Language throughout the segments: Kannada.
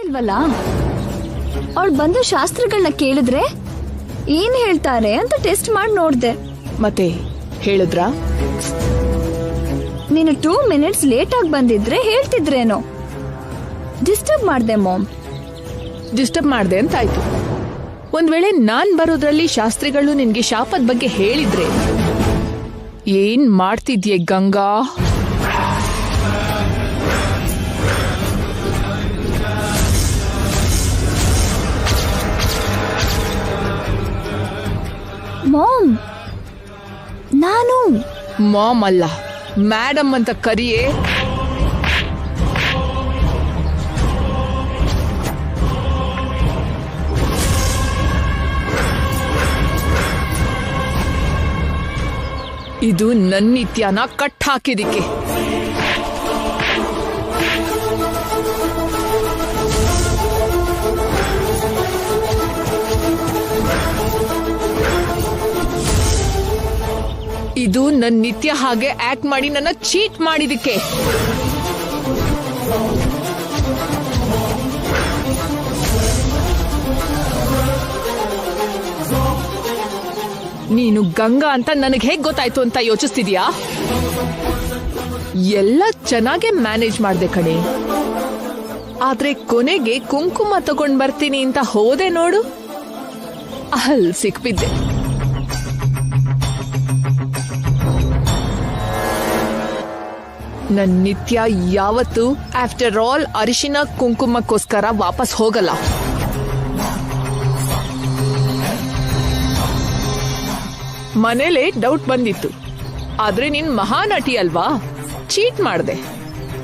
ಇಲ್ವಲ್ಲ, ಅವಳು ಬಂದು ಶಾಸ್ತ್ರಗಳನ್ನ ಕೇಳಿದ್ರೆ ಏನ್ ಹೇಳ್ತಾರೆ ಅಂತ ಟೆಸ್ಟ್ ಮಾಡಿ ನೋಡ್ದೆ. ಮತ್ತೆ ಹೇಳಿದ್ರಾ? ನೀನು 2 minutes ಲೇಟ್ ಆಗಿ ಬಂದಿದ್ರೆ ಹೇಳ್ತಿದ್ರೇನೋ. ಡಿಸ್ಟರ್ಬ್ ಮಾಡ್ದೆ ಮಾಮ್. ಡಿಸ್ಟರ್ಬ್ ಮಾಡ್ದೆ ಅಂತಾಯ್ತು. ಒಂದ್ ವೇಳೆ ನಾನ್ ಬರೋದ್ರಲ್ಲಿ ಶಾಸ್ತ್ರಿಗಳು ನಿನ್ಗೆ ಶಾಪದ ಬಗ್ಗೆ ಹೇಳಿದ್ರೆ ಏನ್ ಮಾಡ್ತಿದ್ಯೆ ಗಂಗಾ? ಮಾಮ್, ನಾನು ಮಾಮ್ ಅಲ್ಲ, ಮೇಡಮ್ ಅಂತ ಕರಿಯೇ. ಇದು ನನ್ನ ನಿತ್ಯನ ಕಟ್ ಹಾಕಿದಿಕ್ಕೆ. ಇದು ನನ್ನ ನಿತ್ಯ ಹಾಗೆ ಆಕ್ಟ್ ಮಾಡಿ ನನ್ನ ಚೀಟ್ ಮಾಡಿದಕ್ಕೆ. ನೀನು ಗಂಗಾ ಅಂತ ನನಗೆ ಹೇಗ್ ಗೊತ್ತಾಯ್ತು ಅಂತ ಯೋಚಿಸ್ತಿದ್ಯಾ? ಎಲ್ಲ ಚೆನ್ನಾಗೆ ಮ್ಯಾನೇಜ್ ಮಾಡ್ದೆ ಕಣೆ. ಆದ್ರೆ ಕೊನೆಗೆ ಕುಂಕುಮ ತಗೊಂಡ್ ಬರ್ತೀನಿ ಅಂತ ಹೋದೆ ನೋಡು, ಅಲ್ಲಿ ಸಿಕ್ಬಿದ್ದೆ. ನನ್ ನಿತ್ಯ ಯಾವತ್ತು ಆಫ್ಟರ್ ಆಲ್ ಅರಿಶಿನ ಕುಂಕುಮಕ್ಕೋಸ್ಕರ ವಾಪಸ್ ಹೋಗಲ್ಲ. ಮನೇಲೆ ಡೌಟ್ ಬಂದಿತ್ತು, ಆದ್ರೆ ನೀನ್ ಮಹಾನಟಿ ಅಲ್ವಾ, ಚೀಟ್ ಮಾಡ್ದೆ.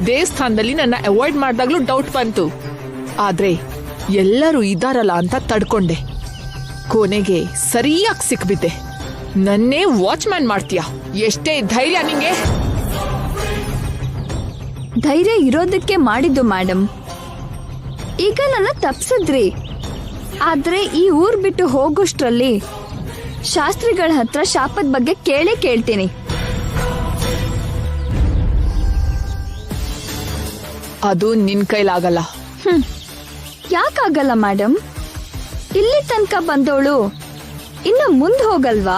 ದೇವಸ್ಥಾನದಲ್ಲಿ ನನ್ನ ಅವಾಯ್ಡ್ ಮಾಡ್ದಾಗ್ಲೂ ಡೌಟ್ ಬಂತು, ಆದ್ರೆ ಎಲ್ಲರೂ ಇದಾರಲ್ಲ ಅಂತ ತಡ್ಕೊಂಡೆ. ಕೊನೆಗೆ ಸರಿಯಾಗಿ ಸಿಕ್ಬಿದ್ದೆ. ನನ್ನೇ ವಾಚ್ಮ್ಯಾನ್ ಮಾಡ್ತೀಯ? ಎಷ್ಟೇ ಧೈರ್ಯ ನಿಂಗೆ? ಧೈರ್ಯ ಇರೋದಕ್ಕೆ ಮಾಡಿದ್ದು ಮೇಡಮ್. ಈಗ ನನ್ನ ತಪ್ಸಿದ್ರಿ, ಆದ್ರೆ ಈ ಊರ್ ಬಿಟ್ಟು ಹೋಗೋಷ್ಟ್ರಲ್ಲಿ ಶಾಸ್ತ್ರಿಗಳ ಹತ್ರ ಶಾಪದ ಬಗ್ಗೆ ಕೇಳ್ತೀನಿ. ಅದು ನಿನ್ ಕೈಲಾಗಲ್ಲ. ಯಾಕಾಗಲ್ಲ ಮೇಡಮ್? ಇಲ್ಲಿ ತನಕ ಬಂದವಳು ಇನ್ನು ಮುಂದೆ ಹೋಗಲ್ವಾ?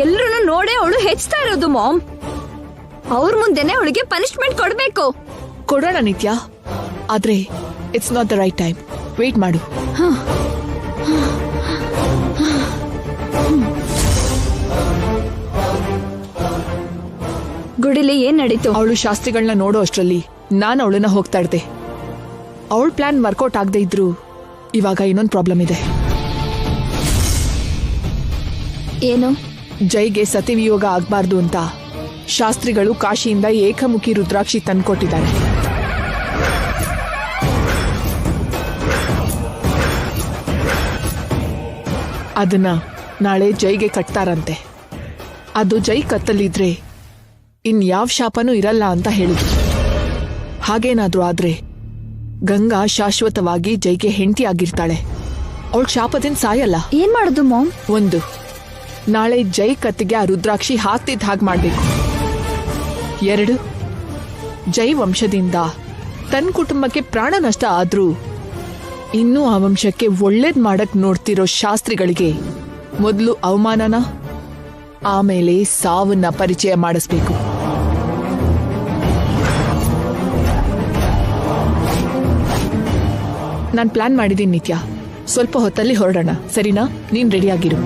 ಎಲ್ರು ನೋಡೇ ಅವಳು ಹೆಚ್ಚುತ್ತಾ ಇರೋದು ಮಾಮ್. ಅವ್ರ ಮುಂದೆನೆ ಅವಳಿಗೆ ಪನಿಷ್ಮೆಂಟ್ ಕೊಡ್ಬೇಕು. ಕೊಡೋಣ ನಿತ್ಯ, ಆದ್ರೆ it's not the right time. Wait ಮಾಡು. ಗುಡಿಲಿ ಏನ್ ನಡೀತು? ಅವಳು ಶಾಸ್ತ್ರಿಗಳನ್ನ ನೋಡೋ ಅಷ್ಟ್ರಲ್ಲಿ ನಾನು ಅವಳನ್ನ ಹೋಗ್ತಾ ಇದ್ದೆ. ಅವಳ ಪ್ಲಾನ್ ವರ್ಕೌಟ್ ಆಗದೆ ಇದ್ರು ಇವಾಗ ಇನ್ನೊಂದು ಪ್ರಾಬ್ಲಮ್ ಇದೆ. ಏನು? ಜೈಗೆ ಸತಿವಿಯೋಗ ಆಗ್ಬಾರ್ದು ಅಂತ ಶಾಸ್ತ್ರಿಗಳು ಕಾಶಿಯಿಂದ ಏಕಮುಖಿ ರುದ್ರಾಕ್ಷಿ ತಂದ್ಕೊಟ್ಟಿದ್ದಾರೆ. ಅದನ್ನ ನಾಳೆ ಜೈಗೆ ಕಟ್ತಾರಂತೆ. ಅದು ಜೈ ಕತ್ತಲಿದ್ರೆ ಇನ್ಯಾವ ಶಾಪನೂ ಇರಲ್ಲ ಅಂತ ಹೇಳಿದ್ರು. ಹಾಗೇನಾದ್ರೂ ಆದ್ರೆ ಗಂಗಾ ಶಾಶ್ವತವಾಗಿ ಜೈಗೆ ಹೆಂಡತಿ ಆಗಿರ್ತಾಳೆ. ಅವಳ ಶಾಪದಿಂದ ಸಾಯಲ್ಲ. ಏನ್ ಮಾಡುದು ಮಾಮ್? ಒಂದು, ನಾಳೆ ಜೈ ಕತ್ತಿಗೆ ಆ ರುದ್ರಾಕ್ಷಿ ಹಾಕ್ತಿದ್ದ ಹಾಗೆ ಮಾಡ್ಬೇಕು. 2, ಜೈ ವಂಶದಿಂದ ತನ್ನ ಕುಟುಂಬಕ್ಕೆ ಪ್ರಾಣ ನಷ್ಟ ಆದ್ರೂ ಇನ್ನೂ ಆ ವಂಶಕ್ಕೆ ಒಳ್ಳೇದ್ ಮಾಡಕ್ ನೋಡ್ತಿರೋ ಶಾಸ್ತ್ರಿಗಳಿಗೆ ಮೊದಲು ಅವಮಾನನ, ಆಮೇಲೆ ಸಾವನ್ನ ಪರಿಚಯ ಮಾಡಿಸ್ಬೇಕು. ನಾನ್ ಪ್ಲಾನ್ ಮಾಡಿದ್ದೀನಿ ನಿತ್ಯ. ಸ್ವಲ್ಪ ಹೊತ್ತಲ್ಲಿ ಹೊರಡೋಣ, ಸರಿನಾ? ನೀನ್ ರೆಡಿಯಾಗಿರು.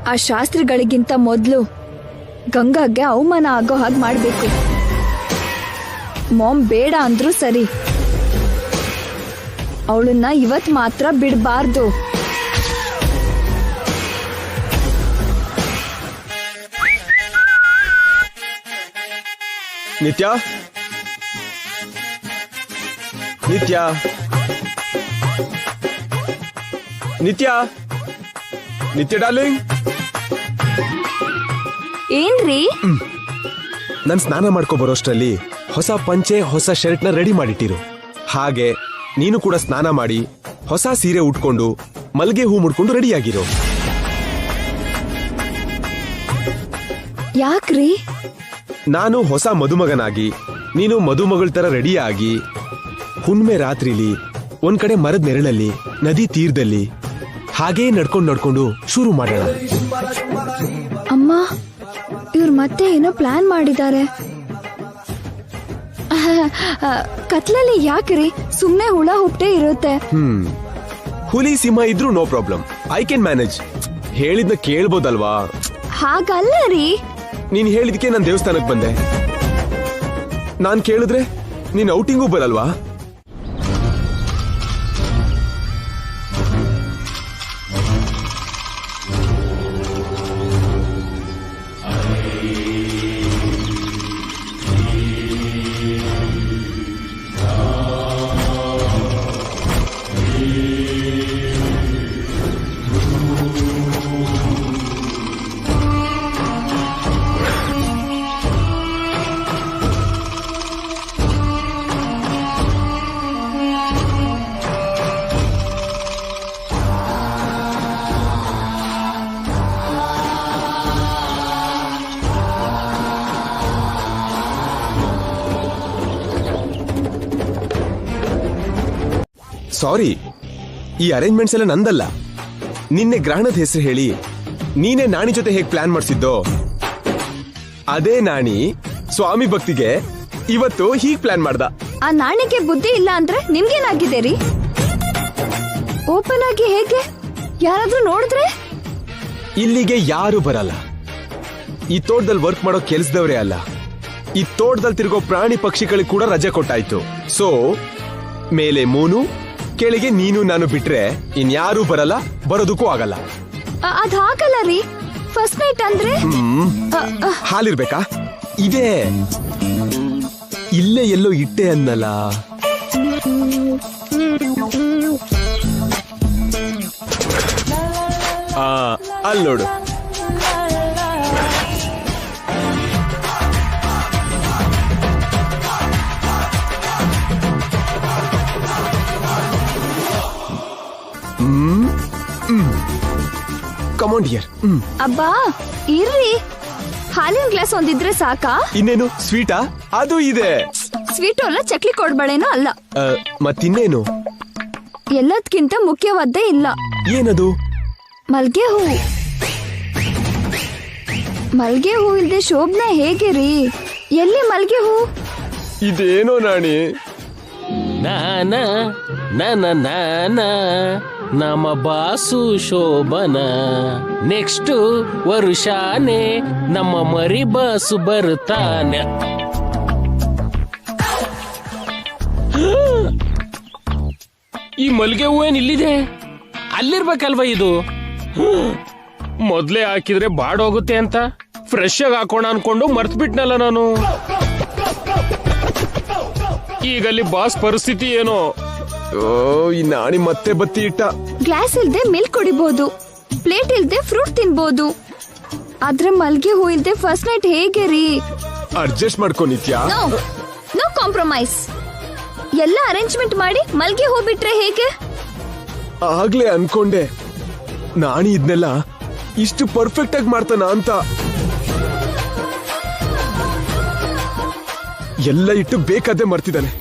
ಆ ಶಾಸ್ತ್ರಿಗಳಿಗಿಂತ ಮೊದಲು ಗಂಗಾಗೆ ಅವಮಾನ ಆಗೋ ಹಾಗೆ ಮಾಡ್ಬೇಕು. ಮಾಮ್ ಬೇಡ ಅಂದ್ರೂ ಸರಿ, ಅವಳನ್ನ ಇವತ್ ಮಾತ್ರ ಬಿಡಬಾರ್ದು. ನಿತ್ಯ, ನಿತ್ಯ, ನಿತ್ಯ, ನಿತ್ಯ ಡಾರ್ಲಿಂಗ್. ಏನ್ರಿ? ನನ್ ಸ್ನಾನ ಮಾಡ್ಕೊ ಬರೋಷ್ಟ್ರಲ್ಲಿ ಹೊಸ ಪಂಚೆ ಹೊಸ ಶರ್ಟ್ ನ ರೆಡಿ ಮಾಡಿಟ್ಟಿರು. ಹಾಗೆ ನೀನು ಕೂಡ ಸ್ನಾನ ಮಾಡಿ ಹೊಸ ಸೀರೆ ಉಟ್ಕೊಂಡು ಮಲ್ಗೆ ಹೂ ಮುಡ್ಕೊಂಡು ರೆಡಿಯಾಗಿರೋ. ಯಾಕ್ರಿ? ನಾನು ಹೊಸ ಮದುಮಗನಾಗಿ ನೀನು ಮದುಮಗಳ ತರ ರೆಡಿಯಾಗಿ ಹುಣ್ಮೆ ರಾತ್ರಿಲಿ ಒಂದ್ ಕಡೆ ಮರದ ನೆರಳಲ್ಲಿ ನದಿ ತೀರದಲ್ಲಿ ಹಾಗೇ ನಡ್ಕೊಂಡು ಶುರು ಮಾಡೋಣ. ಅಮ್ಮ, ಇವ್ರು ಮತ್ತೆ ಏನೋ ಪ್ಲಾನ್ ಮಾಡಿದ್ದಾರೆ. ಕತ್ಲಲ್ಲಿ ಯಾಕ್ರಿ? ಸುಮ್ನೆ ಹುಳ ಹುಟ್ಟೆ ಇರುತ್ತೆ. ಹುಲಿ ಸಿಂಹ ಇದ್ರೂ no problem, I can manage. ಹೇಳಿದ್ನ ಕೇಳ್ಬೋದಲ್ವಾ? ಹಾಗಲ್ಲ ರೀ. ನೀನ್ ಹೇಳಿದಕ್ಕೆ ನಾನು ದೇವಸ್ಥಾನಕ್ಕೆ ಬಂದೆ. ನಾನ್ ಕೇಳಿದ್ರೆ ನೀನ್ ಔಟಿಂಗೂ ಬರಲ್ವಾ? ಸಾರಿ, ಈ ಅರೇಂಜ್ಮೆಂಟ್ಸ್ ಎಲ್ಲ ನಂದಲ್ಲ. ನಿನ್ನೆ ಗ್ರಹಣದ ಹೆಸರು ಹೇಳಿ ನೀನೇ ನಾಣಿ ಜೊತೆ ಹೇಗ್ ಪ್ಲಾನ್ ಮಾಡಿಸಿದ್ದೋ ಅದೇ ನಾಣಿ ಸ್ವಾಮಿ ಭಕ್ತಿಗೆ ಇವತ್ತು ಹೀಗ್ ಪ್ಲಾನ್ ಮಾಡ್ದ. ಆ ನಾಣಿಗೆ ಬುದ್ಧಿ ಇಲ್ಲ ಅಂದ್ರೆ ನಿಮ್ಗೇನಾಗಿದೆ ರೀ? ಓಪನ್ ಆಗಿ ಹೇಗೆ? ಯಾರಾದ್ರೂ ನೋಡಿದ್ರೆ? ಇಲ್ಲಿಗೆ ಯಾರು ಬರಲ್ಲ. ಈ ತೋಟದಲ್ಲಿ ವರ್ಕ್ ಮಾಡೋ ಕೆಲ್ಸದವ್ರೇ ಅಲ್ಲ, ಈ ತೋಟದಲ್ಲಿ ತಿರುಗೋ ಪ್ರಾಣಿ ಪಕ್ಷಿಗಳಿಗೆ ಕೂಡ ರಜೆ ಕೊಟ್ಟಾಯ್ತು. ಸೊ ಮೇಲೆ ಮೂನು, ಕೆಳಗೆ ನೀನು ನಾನು ಬಿಟ್ರೆ ಇನ್ಯಾರೂ ಬರಲ್ಲ, ಬರೋದಕ್ಕೂ ಆಗಲ್ಲ. ಅದ್ ಹಾಕಲ್ಲ ರೀ. ಫಸ್ಟ್ ನೈಟ್ ಅಂದ್ರೆ ಹಾಲಿರ್ಬೇಕಾ? ಇದೆ, ಇಲ್ಲೇ ಎಲ್ಲೋ ಇಟ್ಟೆ ಅನ್ನಲ್ಲ. ಅಲ್ಲಿ ನೋಡು. Command dear. ಅಬ್ಬಾ ಇರ್ರಿ, ಹಾಲಿನ ಗ್ಲಾಸ್ ಒಂದಿದ್ರೆ ಸಾಕಾ? ಇನ್ನೇನು ಸ್ವೀಟಾ? ಅದು ಇದೆ. ಸ್ವೀಟು ಅಲ್ಲ, ಚಕ್ಲಿ ಕೊಡ್ಬೇಡೇನೋ ಅಲ್ಲ. ಮತ್ತಿನ್ನೇನು? ಎಲ್ಲದಕ್ಕಿಂತ ಮುಖ್ಯವಾದ್ದೇ ಇಲ್ಲ. ಏನದು? ಮಲ್ಗೆ ಹೂ. ಮಲ್ಗೆ ಹೂ ಇಲ್ದೆ ಶೋಭನೆ ಹೇಗೆ ರೀ? ಎಲ್ಲಿ ಮಲ್ಗೆ ಹೂ? ಇದೇನೋ ನಾಣಿ. ನಾನ ನಾನ ನಮ್ಮ ಬಾಸು ಶೋಭನ, ನೆಕ್ಸ್ಟ್ ವರುಷಾನೆ ನಮ್ಮ ಮರಿ ಬಾಸು ಬರ್ತಾನೆ. ಈ ಮಲ್ಗೆ ಹೂವೇನ್ ಇಲ್ಲಿದೆ? ಅಲ್ಲಿರ್ಬೇಕಲ್ವಾ ಇದು? ಮೊದ್ಲೇ ಹಾಕಿದ್ರೆ ಬಾಡೋಗುತ್ತೆ ಅಂತ ಫ್ರೆಶ್ ಆಗಿ ಹಾಕೋಣ ಅನ್ಕೊಂಡು ಮರ್ತ್ಬಿಟ್ನಲ್ಲ ನಾನು. ಈಗಲ್ಲಿ ಬಾಸ್ ಪರಿಸ್ಥಿತಿ ಏನೋ. ಈ ನಾಣಿ ಮತ್ತೆ ಬತ್ತಿ ಇಟ್ಟ. ಗ್ಲಾಸ್ ಇಲ್ದೆ ಮಿಲ್ಕ್ ಕುಡಿಬಹುದು, ಪ್ಲೇಟ್ ಇಲ್ದೆ ಫ್ರೂಟ್ ತಿನ್ಬಹುದು. ಆದ್ರೆ ಮಲ್ಗೆ ಹೂ ಇಲ್ದೆ ಫಸ್ಟ್ ನೈಟ್ ಹೇಗೆ ರೀ? ಅಡ್ಜಸ್ಟ್ ಮಾಡ್ಕೊ ನಿತ್ಯ. No compromise. ಎಲ್ಲ ಅರೇಂಜ್ಮೆಂಟ್ ಮಾಡಿ ಮಲ್ಗೆ ಹೂ ಬಿಟ್ರೆ ಹೇಗೆ? ಆಗ್ಲೇ ಅನ್ಕೊಂಡೆ ನಾಣಿ ಇದ್ನೆಲ್ಲ ಇಷ್ಟು ಪರ್ಫೆಕ್ಟ್ ಆಗಿ ಮಾಡ್ತಾನ ಅಂತ. ಎಲ್ಲ ಇಟ್ಟು ಬೇಕಾದ್ರೆ ಮರ್ತಿದ್ದಾನೆ.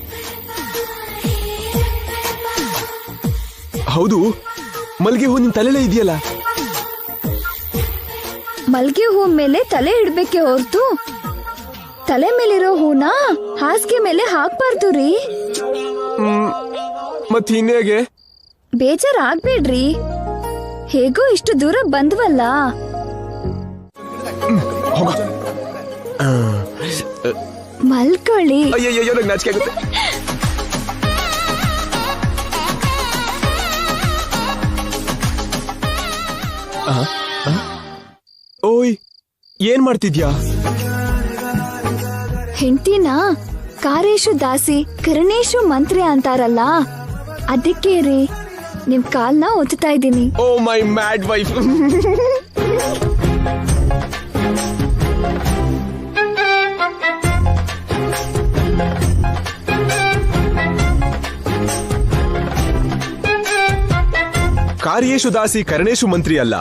ಹೌದು, ಮಲ್ಗೆ ಹೂ ನಿನ್ ತಲೆಲೇ ಇದೆಯಲ್ಲ. ಮಲ್ಗೆ ಹೂ ಮೇಲೆ ತಲೆ ಇಡ್ಬೇಕೆ ಹೊರತು ತಲೆ ಮೇಲಿರೋ ಹೂನ ಹಾಸಿಗೆ ಮೇಲೆ ಹಾಕ್ಬಾರ್ದು ರೀ. ಮತ್ ಇನ್ನೇಗೆ? ಬೇಜಾರಾಗ್ಬೇಡ್ರಿ, ಹೇಗೋ ಇಷ್ಟು ದೂರ ಬಂದ್ವಲ್ಲ. ಮಲ್ಕೊಳ್ಳಿ. ಅಯ್ಯಯ್ಯೋ, ನಂಗೆ ನಾಚಿಕೆ ಆಗುತ್ತೆ. ಓಯ್, ಏನ್ ಮಾಡ್ತಿದ್ಯಾ? ಹೆಂಡ್ತಿನ ಕಾರೇಶು ದಾಸಿ ಕರಣೇಶು ಮಂತ್ರಿ ಅಂತಾರಲ್ಲ, ಅದಕ್ಕೆ ರೀ ನಿಮ್ ಕಾಲ್ನ ಒತ್ತಾ ಇದ್ದೀನಿ. ಓ ಮೈ ಮ್ಯಾಡ್ ವೈಫ್. ಕಾರ್ಯೇಶು ದಾಸಿ ಕರಣೇಶು ಮಂತ್ರಿ ಅಲ್ಲ,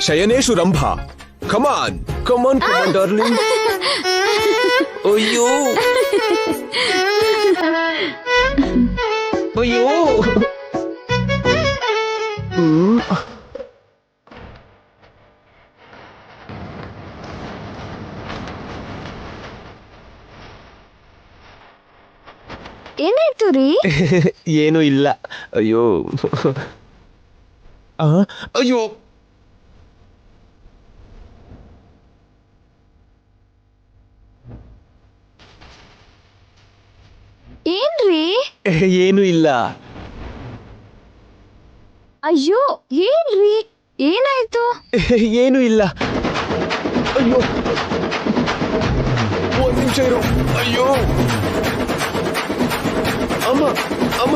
ಶಯನೇಶು ರಂಭಾ. ಕಮಾನ್ ಕಮಾನ್ ಕಮಾನ್ ಡಾರ್ಲಿಂಗ್. ಅಯ್ಯೋ ಅಯ್ಯೋ. ಏನಾಯ್ತು ರೀ? ಏನು ಇಲ್ಲ. ಅಯ್ಯೋ ಅಯ್ಯೋ. ಏನ್ರಿ? ಏನು ಇಲ್ಲ. ಅಯ್ಯೋ ಏನ್ರಿ, ಏನಾಯ್ತು? ಏನು ಇಲ್ಲ. ಅಯ್ಯೋ ಒಂದ್ ನಿಮಿಷ ಇರು. ಅಯ್ಯೋ ಅಮ್ಮ ಅಮ್ಮ.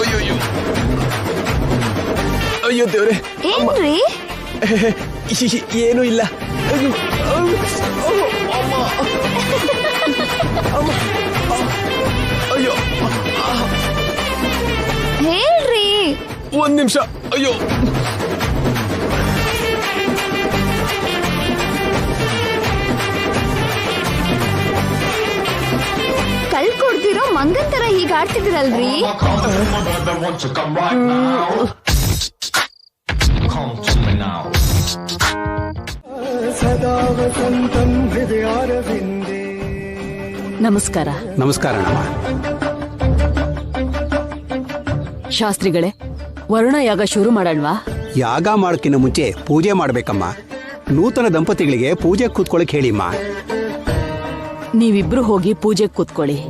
ಅಯ್ಯೋ ಅಯ್ಯೋ ಅಯ್ಯೋ ದೇವ್ರೆ. ಏನ್ರಿ? ಏನು ಇಲ್ಲ. ಅಯ್ಯೋ ಅಮ್ಮ ಅಮ್ಮ. ಅಯ್ಯೋ ಹೇಳ್ರಿ. ಒಂದ್ ನಿಮಿಷ. ಅಯ್ಯೋ ಕಲ್ ಕೊಡ್ದಿರೋ ಮಂಗನ್ ತರ ಹೀಗ ಆಡ್ತಿದಿರಲ್ರಿ? ನಮಸ್ಕಾರ. ನಮಸ್ಕಾರ ಅಣ್ಣಮ್ಮ. ಶಾಸ್ತ್ರಿಗಳೇ, ವರುಣ ಯಾಗ ಶುರು ಮಾಡಲ್ವಾ? ಯಾಗ ಮಾಡೋಕ್ಕಿಂತ ಮುಂಚೆ ಪೂಜೆ ಮಾಡ್ಬೇಕಮ್ಮ. ನೂತನ ದಂಪತಿಗಳಿಗೆ ಪೂಜೆ ಕೂತ್ಕೊಳಕ್ ಹೇಳಿಮ್ಮ. ನೀವಿಬ್ರು ಹೋಗಿ ಪೂಜೆ ಕೂತ್ಕೊಳ್ಳಿ.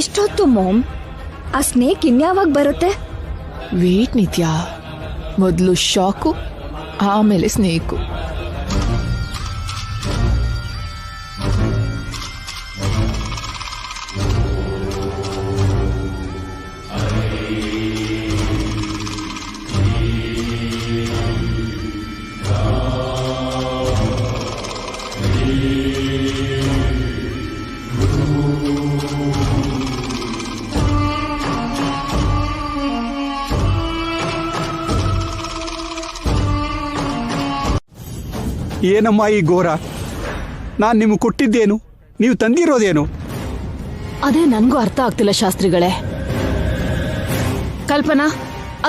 ಎಷ್ಟೊತ್ತು ಮಾಮ್? ಆ ಸ್ನೇಕ್ ಇನ್ಯಾವಾಗ ಬರುತ್ತೆ? ವೇಟ್ ನಿತ್ಯ, ಮೊದಲು ಶಾಕು, ಆಮೇಲೆ ಸ್ನೇಕು. ಏನಮ್ಮ ಈ ಘೋರ? ನಾನು ನಿಮ್ಗೆ ಕೊಟ್ಟಿದ್ದೇನು, ನೀವು ತಂದಿರೋದೇನು? ಅದೇ ನನ್ಗೂ ಅರ್ಥ ಆಗ್ತಿಲ್ಲ ಶಾಸ್ತ್ರಿಗಳೇ. ಕಲ್ಪನಾ,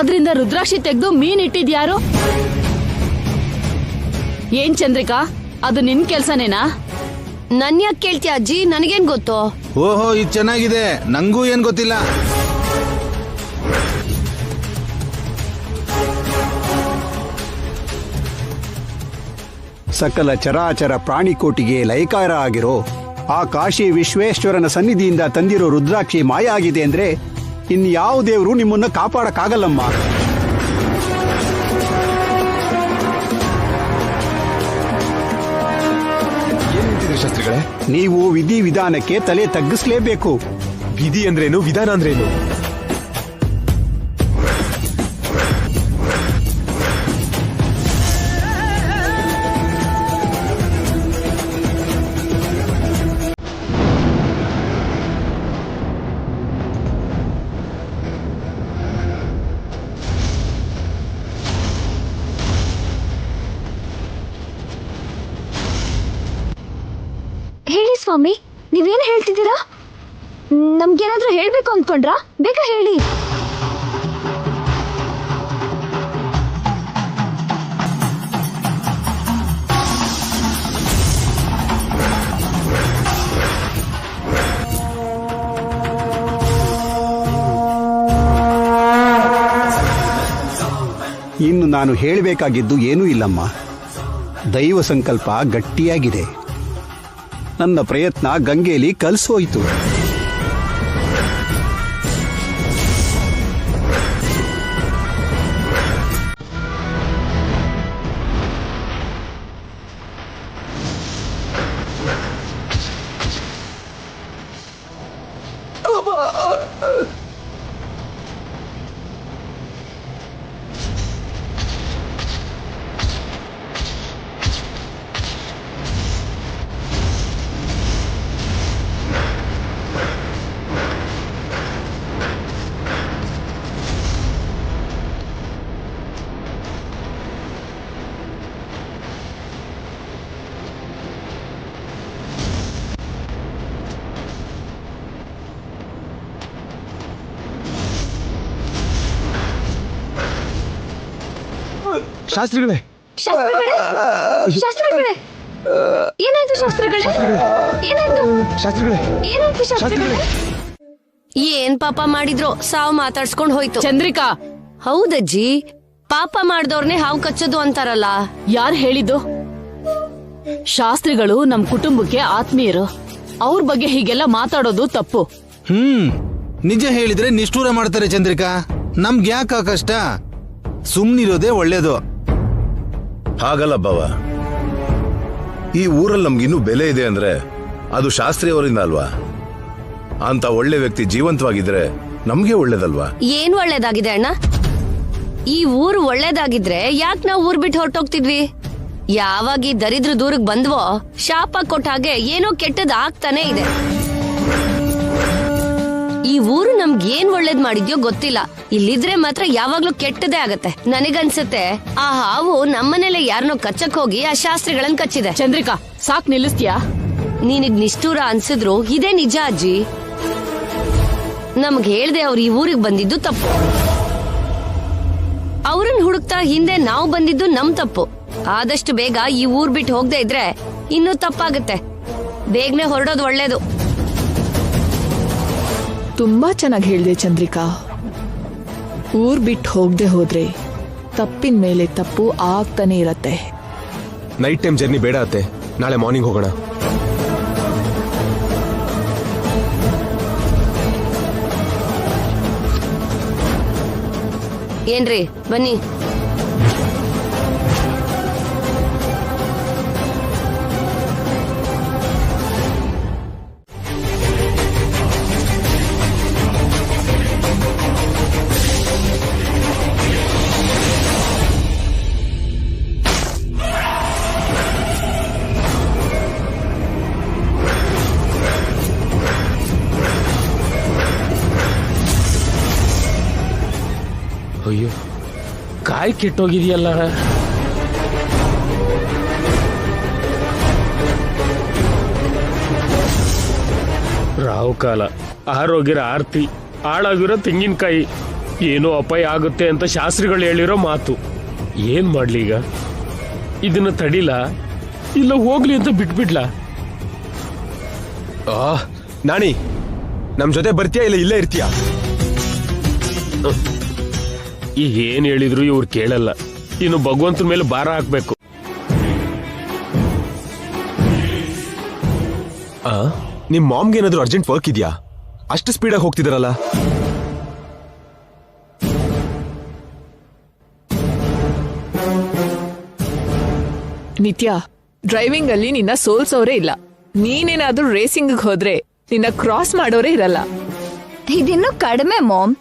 ಅದರಿಂದ ರುದ್ರಾಕ್ಷಿ ತೆಗೆದು ಮೀನ್ ಇಟ್ಟಿದ್ಯಾರು? ಏನ್ ಚಂದ್ರಿಕಾ, ಅದು ನಿನ್ ಕೆಲ್ಸನೇನಾ? ನನ್ ಯಾಕೆ ಕೇಳ್ತೀಯ ಅಜ್ಜಿ? ನನಗೇನ್ ಗೊತ್ತು? ಓಹೋ, ಇದು ಚೆನ್ನಾಗಿದೆ. ನಂಗೂ ಏನ್ ಗೊತ್ತಿಲ್ಲ. ಸಕಲ ಚರಾಚರ ಪ್ರಾಣಿಕೋಟಿಗೆ ಲಯಕಾರ ಆಗಿರೋ ಆ ಕಾಶಿ ವಿಶ್ವೇಶ್ವರನ ಸನ್ನಿಧಿಯಿಂದ ತಂದಿರೋ ರುದ್ರಾಕ್ಷಿ ಮಾಯ ಆಗಿದೆ ಅಂದ್ರೆ ಇನ್ಯಾವ ದೇವರು ನಿಮ್ಮನ್ನ ಕಾಪಾಡಕ್ಕಾಗಲ್ಲಮ್ಮ. ಏನ್ ಶಾಸ್ತ್ರಿಗಳೇ? ನೀವು ವಿಧಿ ವಿಧಾನಕ್ಕೆ ತಲೆ ತಗ್ಗಿಸ್ಲೇಬೇಕು. ವಿಧಿ ಅಂದ್ರೇನು, ವಿಧಾನ ಅಂದ್ರೇನು? ಹೇಳಿ ಸ್ವಾಮಿ, ನೀವೇನು ಹೇಳ್ತಿದ್ದೀರಾ? ನಮ್ಗೇನಾದ್ರೂ ಹೇಳ್ಬೇಕು ಅಂದ್ಕೊಂಡ್ರಾ? ಬೇಗ ಹೇಳಿ. ಇನ್ನು ನಾನು ಹೇಳಬೇಕಾಗಿದ್ದು ಏನೂ ಇಲ್ಲಮ್ಮ. ದೈವ ಸಂಕಲ್ಪ ಗಟ್ಟಿಯಾಗಿದೆ. ನನ್ನ ಪ್ರಯತ್ನ ಗಂಗೆಯಲ್ಲಿ ಕಲ್ಸೋಯ್ತು. ಶಾಸ್ತ್ರಿಗಳೇ, ಶಾಸ್ತ್ರಗಳೇ, ಏನಾಯ್ತು ಶಾಸ್ತ್ರಗಳೇ? ಏನಾಯ್ತು ಶಾಸ್ತ್ರಿಗಳೇ, ಏನಾಯ್ತು ಶಾಸ್ತ್ರಗಳೇ? ಏನ್ ಪಾಪ ಮಾಡಿದ್ರು ಸಾವು ಮಾತಾಡ್ಸ್ಕೊಂಡ್ ಹೋಯ್ತು. ಚಂದ್ರಿಕಾ, ಹೌದಜ್ಜಿ, ಪಾಪ ಮಾಡ್ದವ್ರನ್ನೇ ಹಾವು ಕಚ್ಚೋದು ಅಂತಾರಲ್ಲ. ಯಾರ್ ಹೇಳಿದ್ದು? ಶಾಸ್ತ್ರಿಗಳು ನಮ್ ಕುಟುಂಬಕ್ಕೆ ಆತ್ಮೀಯರು. ಅವ್ರ ಬಗ್ಗೆ ಹೀಗೆಲ್ಲ ಮಾತಾಡೋದು ತಪ್ಪು. ನಿಜ ಹೇಳಿದ್ರೆ ನಿಷ್ಠೂರ ಮಾಡ್ತಾರೆ ಚಂದ್ರಿಕಾ. ನಮ್ಗೆ ಯಾಕ ಕಷ್ಟ? ಸುಮ್ನಿರೋದೇ ಒಳ್ಳೇದು. ಹಾಗಲ್ಲ ಬಾವ, ಈ ಊರಲ್ಲಿ ನಮ್ಗಿನ್ನೂ ಬೆಲೆ ಇದೆ ಅಂದ್ರೆ ಅದು ಶಾಸ್ತ್ರಿ ಅವರಿಂದ ಅಲ್ವಾ? ಅಂತ ಒಳ್ಳೆ ವ್ಯಕ್ತಿ ಜೀವಂತವಾಗಿದ್ರೆ ನಮ್ಗೆ ಒಳ್ಳೇದಲ್ವಾ? ಏನ್ ಒಳ್ಳೇದಾಗಿದೆ ಅಣ್ಣ? ಈ ಊರು ಒಳ್ಳೇದಾಗಿದ್ರೆ ಯಾಕೆ ನಾವು ಊರ್ ಬಿಟ್ಟು ಹೊರಟೋಗ್ತಿದ್ವಿ? ಯಾವಾಗ ಈ ದರಿದ್ರ ದೂರಕ್ ಬಂದ್ವೋ ಶಾಪ ಕೊಟ್ಟ ಹಾಗೆ ಏನೋ ಕೆಟ್ಟದ್ ಆಗ್ತಾನೆ ಇದೆ. ಈ ಊರು ನಮ್ಗೆ ಏನ್ ಒಳ್ಳೇದ್ ಮಾಡಿದ್ಯೋ ಗೊತ್ತಿಲ್ಲ, ಇಲ್ಲಿದ್ರೆ ಮಾತ್ರ ಯಾವಾಗ್ಲೂ ಕೆಟ್ಟದೇ ಆಗತ್ತೆ. ನನಗನ್ಸತ್ತೆ ಆ ಹಾವು ನಮ್ಮನೇಲೆ ಯಾರನ್ನೋ ಕಚ್ಚಕ್ ಹೋಗಿ ಆ ಶಾಸ್ತ್ರಿಗಳನ್ನ ಕಚ್ಚಿದೆ. ಚಂದ್ರಿಕಾ, ಸಾಕ್ ನಿಲ್ಲಿಸ್ತೀಯಾ? ನಿನಗ್ ನಿಷ್ಠೂರ ಅನ್ಸಿದ್ರು ಇದೇ ನಿಜ ಅಜ್ಜಿ. ನಮ್ಗ್ ಹೇಳ್ದೆ ಅವ್ರು ಈ ಊರಿಗೆ ಬಂದಿದ್ದು ತಪ್ಪು. ಅವ್ರನ್ನ ಹುಡುಕ್ತಾ ಹಿಂದೆ ನಾವು ಬಂದಿದ್ದು ನಮ್ ತಪ್ಪು. ಆದಷ್ಟು ಬೇಗ ಈ ಊರ್ ಬಿಟ್ಟು ಹೋಗದೆ ಇದ್ರೆ ಇನ್ನೂ ತಪ್ಪಾಗತ್ತೆ. ಬೇಗನೆ ಹೊರಡೋದು ಒಳ್ಳೇದು. ತುಂಬಾ ಚೆನ್ನಾಗಿ ಹೇಳ್ದೆ ಚಂದ್ರಿಕಾ. ಊರ್ ಬಿಟ್ಟು ಹೋಗದೆ ಹೋದ್ರೆ ತಪ್ಪಿನ ಮೇಲೆ ತಪ್ಪು ಆಗ್ತಾನೆ ಇರತ್ತೆ. ನೈಟ್ ಟೈಮ್ ಜರ್ನಿ ಬೇಡ ಅತ್ತೆ, ನಾಳೆ ಮಾರ್ನಿಂಗ್ ಹೋಗೋಣ. ಏನ್ರಿ, ಬನ್ನಿ. ಅಯ್ಯೋ, ಕಾಯಿ ಕೆಟ್ಟೋಗಿದೆಯಲ್ಲ. ರಾವು ಕಾಲ, ಆರೋಗ್ಯರ ಆರ್ತಿ, ಹಾಳಾಗಿರೋ ತೆಂಗಿನಕಾಯಿ. ಏನೋ ಅಪಾಯ ಆಗುತ್ತೆ ಅಂತ ಶಾಸ್ತ್ರಿಗಳು ಹೇಳಿರೋ ಮಾತು. ಏನ್ ಮಾಡ್ಲಿ ಈಗ? ಇದನ್ನ ತಡಿಲ ಇಲ್ಲ ಹೋಗ್ಲಿ ಅಂತ ಬಿಟ್ಬಿಡ್ಲ? ನಾಣಿ, ನಮ್ ಜೊತೆ ಬರ್ತೀಯಾ ಇಲ್ಲ ಇಲ್ಲೇ ಇರ್ತೀಯಾ? ಈಗ ಏನ್ ಹೇಳಿದ್ರು ಇವ್ರು ಕೇಳಲ್ಲ. ಇನ್ನು ಭಗವಂತನ ಮೇಲೆ ಭಾರ ಹಾಕ್ಬೇಕು. ನಿಮ್ ಮಾಮ್ಗೆ ಏನಾದ್ರು ಅರ್ಜೆಂಟ್ ವರ್ಕ್ ಇದೆಯಾ? ಅಷ್ಟು ಸ್ಪೀಡಾಗಿ ಹೋಗ್ತಿದಾರಲ್ಲ. ನಿತ್ಯ, ಡ್ರೈವಿಂಗ್ ಅಲ್ಲಿ ನಿನ್ನ ಸೋಲ್ಸೋರೇ ಇಲ್ಲ. ನೀನೇನಾದ್ರೂ ರೇಸಿಂಗ್ ಹೋದ್ರೆ ನಿನ್ನ ಕ್ರಾಸ್ ಮಾಡೋರೇ ಇರಲ್ಲ. ಇದಿನ್ನು ಕಡಿಮೆ ಮಾಮ್.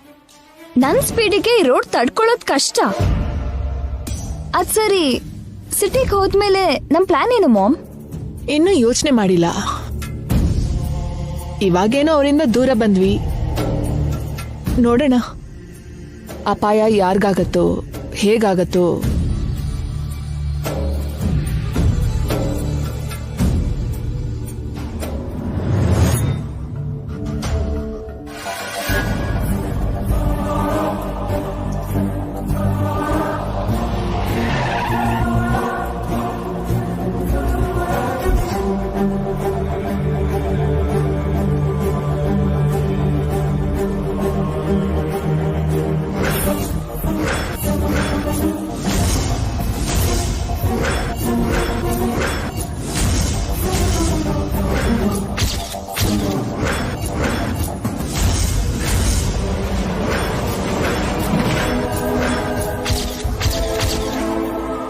ನನ್ ಸ್ಪೀಡಿಗೆ ಈ ರೋಡ್ ತಡ್ಕೊಳ್ಳೋದ್ ಕಷ್ಟ. ಅದ್ ಸರಿ, ಸಿಟಿಗೆ ಹೋದ್ಮೇಲೆ ನಮ್ ಪ್ಲಾನ್ ಏನು ಮಾಮ್? ಇನ್ನೂ ಯೋಚನೆ ಮಾಡಿಲ್ಲ. ಇವಾಗೇನೋ ಅವರಿಂದ ದೂರ ಬಂದ್ವಿ, ನೋಡೋಣ ಅಪಾಯ ಯಾರಿಗಾಗತ್ತೋ ಹೇಗಾಗತ್ತೋ.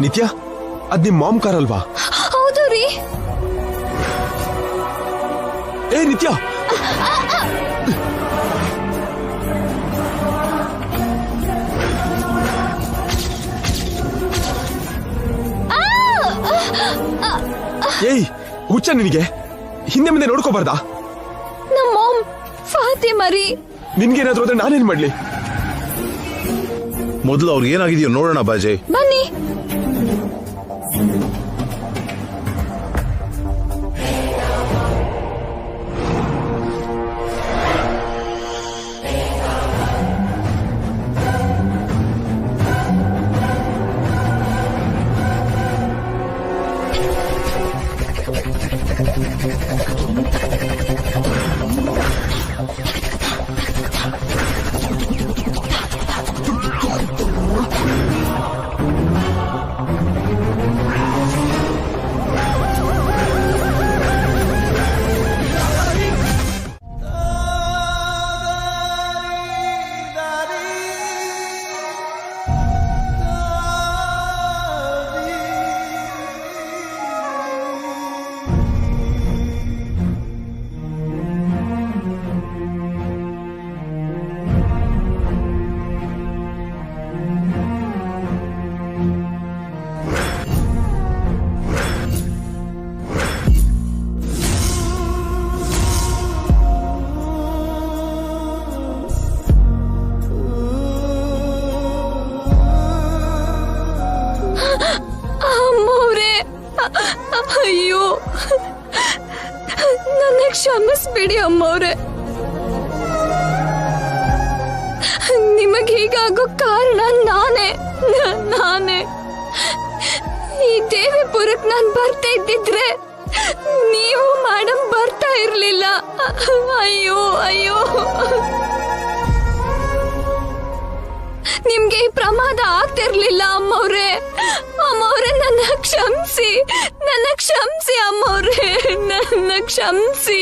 ನಿತ್ಯ, ಅದ್ ನಿಮ್ ಮಾಮ್ ಕಾರ್ ಅಲ್ವಾ? ಹೌದು ರೀ. ಏ ನಿತ್ಯ, ಏಯ್ ಹುಚ್ಚ ನಿನಗೆ ಹಿಂದೆ ಮುಂದೆ ನೋಡ್ಕೋಬಾರ್ದಾ? ನಮ್ಮ ಮಾಮ್ ಫಾತಿಮಾ ರೀ. ನಿನ್ಗೇನಾದ್ರೂ ಆದ್ರೆ ನಾನೇನ್ ಮಾಡ್ಲಿ? ಮೊದಲು ಅವ್ರಿಗೆ ಏನಾಗಿದೆಯೋ ನೋಡೋಣ ಬಾಜೆ. ಬನ್ನಿ. ಅಯ್ಯೋ, ನನ್ನ ಕ್ಷಮಿಸ್ಬಿಡಿ ಅಮ್ಮವ್ರೆ. ನಿಮಗೆ ಹೀಗಾಗೋ ಕಾರಣ ನಾನೇ. ಈ ದೇವಿಪುರಕ್ಕೆ ನಾನು ಬರ್ತಾ ಇದ್ದಿದ್ರೆ ನೀವು ಮೇಡಮ್ ಬರ್ತಾ ಇರ್ಲಿಲ್ಲ. ಅಯ್ಯೋ ಅಯ್ಯೋ, ನಿಮ್ಗೆ ಈ ಪ್ರಮಾದ ಆಗ್ತಿರ್ಲಿಲ್ಲ ಅಮ್ಮವ್ರೆ. ನನ್ನ ಕ್ಷಮಿಸಿ ಅಮ್ಮವ್ರೆ, ನನ್ನ ಕ್ಷಮಿಸಿ.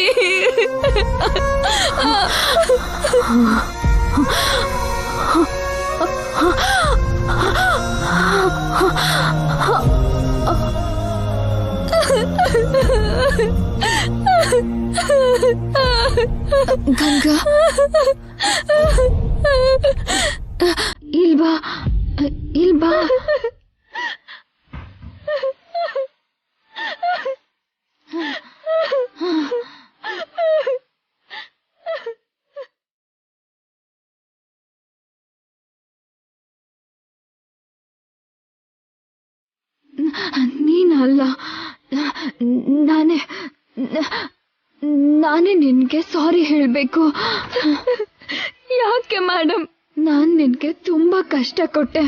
ಗಂಗಾ, ಇಲ್ವಾ? ನೀನಲ್ಲ, ನಾನೇ ನಿನ್ಗೆ ಸಾರಿ ಹೇಳ್ಬೇಕು. ಯಾಕೆ ಮೇಡಮ್, ನಾನ್ ನಿನ್ಗೆ ತುಂಬಾ ಕಷ್ಟ ಕೊಟ್ಟೆ.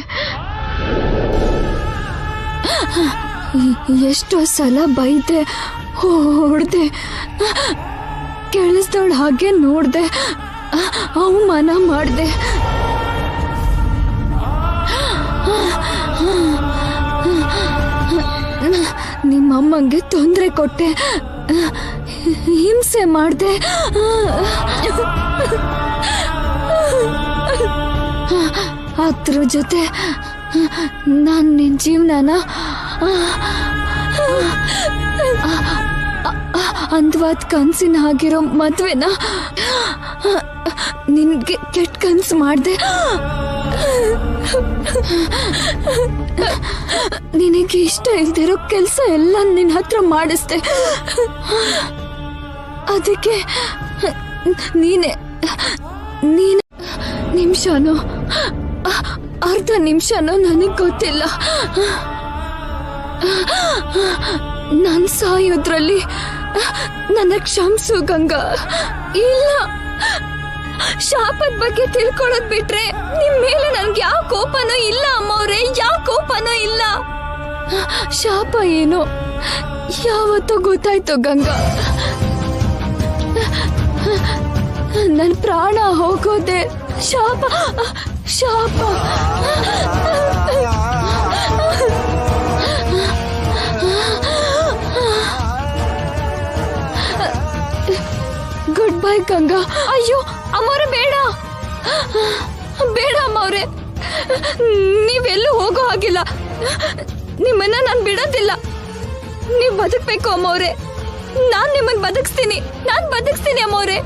ಎಷ್ಟೋ ಸಲ ಬೈದೆ, ಹೊಡ್ದೆ, ಕೇಳಿಸ್ದವಳ ಹಾಗೆ ನೋಡ್ದೆ, ಅವಮಾನ ಮಾಡ್ದೆ. ನಿಮ್ಮಮ್ಮಂಗೆ ತೊಂದರೆ ಕೊಟ್ಟೆ, ಹಿಂಸೆ ಮಾಡ್ದೆ. ಅದ್ರ ಜೊತೆ ನಾನ್ ನಿನ್ ಜೀವನನ ಅಂದವಾದ ಕನ್ಸಿನ ಆಗಿರೋ ಮದ್ವೆನ ನಿನ್ಗೆ ಕೆಟ್ಟ ಕನ್ಸು ಮಾಡ್ದೆ. ನಿನಗೆ ಇಷ್ಟ ಇಲ್ದಿರೋ ಕೆಲ್ಸ ಎಲ್ಲ ನಿನ್ ಹತ್ರ ಮಾಡಿಸ್ದೆ. ಅದಕ್ಕೆ ನೀನೆ ನಿಮಿಷನೋ ಅರ್ಧ ನಿಮಿಷನೋ ನನಗ್ ಗೊತ್ತಿಲ್ಲ, ನಾನ್ ಸಾಯೋದ್ರಲ್ಲಿ ನನ್ನ ಕ್ಷಮಿಸು ಗಂಗಾ. ಇಲ್ಲ, ಶಾಪದ ಬಗ್ಗೆ ತಿಳ್ಕೊಳ್ಳೋದ್ ಬಿಟ್ರೆ ನಿಮ್ ಮೇಲೆ ನನ್ಗೆ ಯಾವ ಕೋಪನೂ ಇಲ್ಲ ಅಮ್ಮವ್ರೆ, ಯಾವ ಕೋಪನೂ ಇಲ್ಲ. ಶಾಪ ಏನು ಯಾವತ್ತೋ ಗೊತ್ತಾಯ್ತು ಗಂಗಾ. ನನ್ ಪ್ರಾಣ ಹೋಗೋದೆ ಶಾಪ. Good bye Ganga. ಅಯ್ಯೋ ಅಮ್ಮವ್ರೆ, ಬೇಡ ಅಮ್ಮವ್ರೆ, ನೀವೆಲ್ಲೂ ಹೋಗೋ ಹಾಗಿಲ್ಲ. ನಿಮ್ಮನ್ನ ನಾನ್ ಬಿಡೋದಿಲ್ಲ. ನೀವ್ ಬದುಕ್ಬೇಕು ಅಮ್ಮವ್ರೆ. ನಾನ್ ನಿಮ್ಮನ್ನ ಬದುಕಿಸ್ತೀನಿ ಅಮ್ಮವ್ರೆ.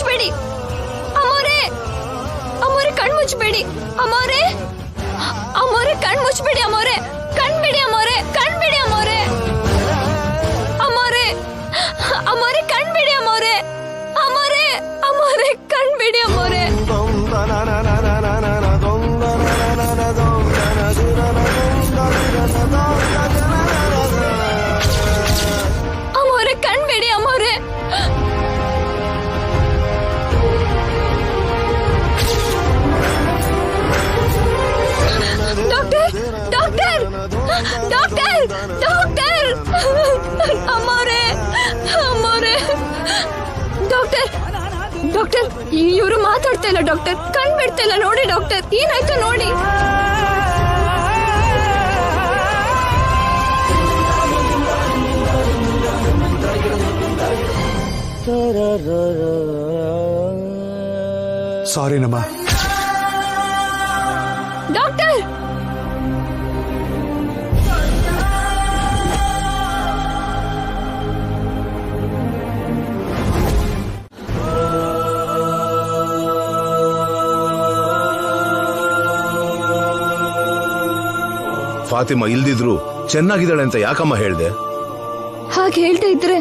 ಮುಚ್ಚಬೇಡಿ ಅಮ್ಮೋರೆ, ಅಮ್ಮೋರೆ ಕಣ್ ಮುಚ್ಚಬೇಡಿ ಅಮ್ಮೋರೆ, ಅಮ್ಮೋರೆ ಕಣ್ ಮುಚ್ಚಬೇಡಿ ಅಮ್ಮೋರೆ, ಕಣ್ಬಿಡಿ ಅಮ್ಮೋರೆ, ಕಣ್ಬಿಡಿ ಅಮ್ಮೋರೆ, ಅಮ್ಮೋರೆ, ಅಮ್ಮೋರೆ ಕಣ್ಬಿಡಿ ಅಮ್ಮೋರೆ, ಅಮ್ಮೋರೆ, ಅಮ್ಮೋರೆ ಕಣ್ಬಿಡಿ ಅಮ್ಮೋರೆ. ಅಮ್ಮೋರೆ ಕಣ್ಬಿಡಿ ಅಮ್ಮೋರೆ. ಡಾಕ್ಟರ್, ಡಾಕ್ಟರ್, ಡಾಕ್ಟರ್, ಡಾಕ್ಟರ್, ಅಮ್ಮೋರೆ, ಅಮ್ಮೋರೆ, ಡಾಕ್ಟರ್, ಡಾಕ್ಟರ್, ಇವರು ಮಾತಾಡ್ತಾ ಇಲ್ಲ ಡಾಕ್ಟರ್, ಕಣ್ ಬಿಡ್ತಾ ಇಲ್ಲ ನೋಡಿ ಡಾಕ್ಟರ್, ಏನಾಯ್ತು ನೋಡಿ. ಸಾರಿ ನಮ್ಮ ಡಾಕ್ಟರ್, ಫಾತಿಮಾ ಇಲ್ದಿದ್ರು ಚೆನ್ನಾಗಿದ್ದಾಳೆ ಅಂತ ಯಾಕಮ್ಮ ಹೇಳ್ದೆ? ಹಾಗೆ ಹೇಳ್ತಾ ಇದ್ರೆ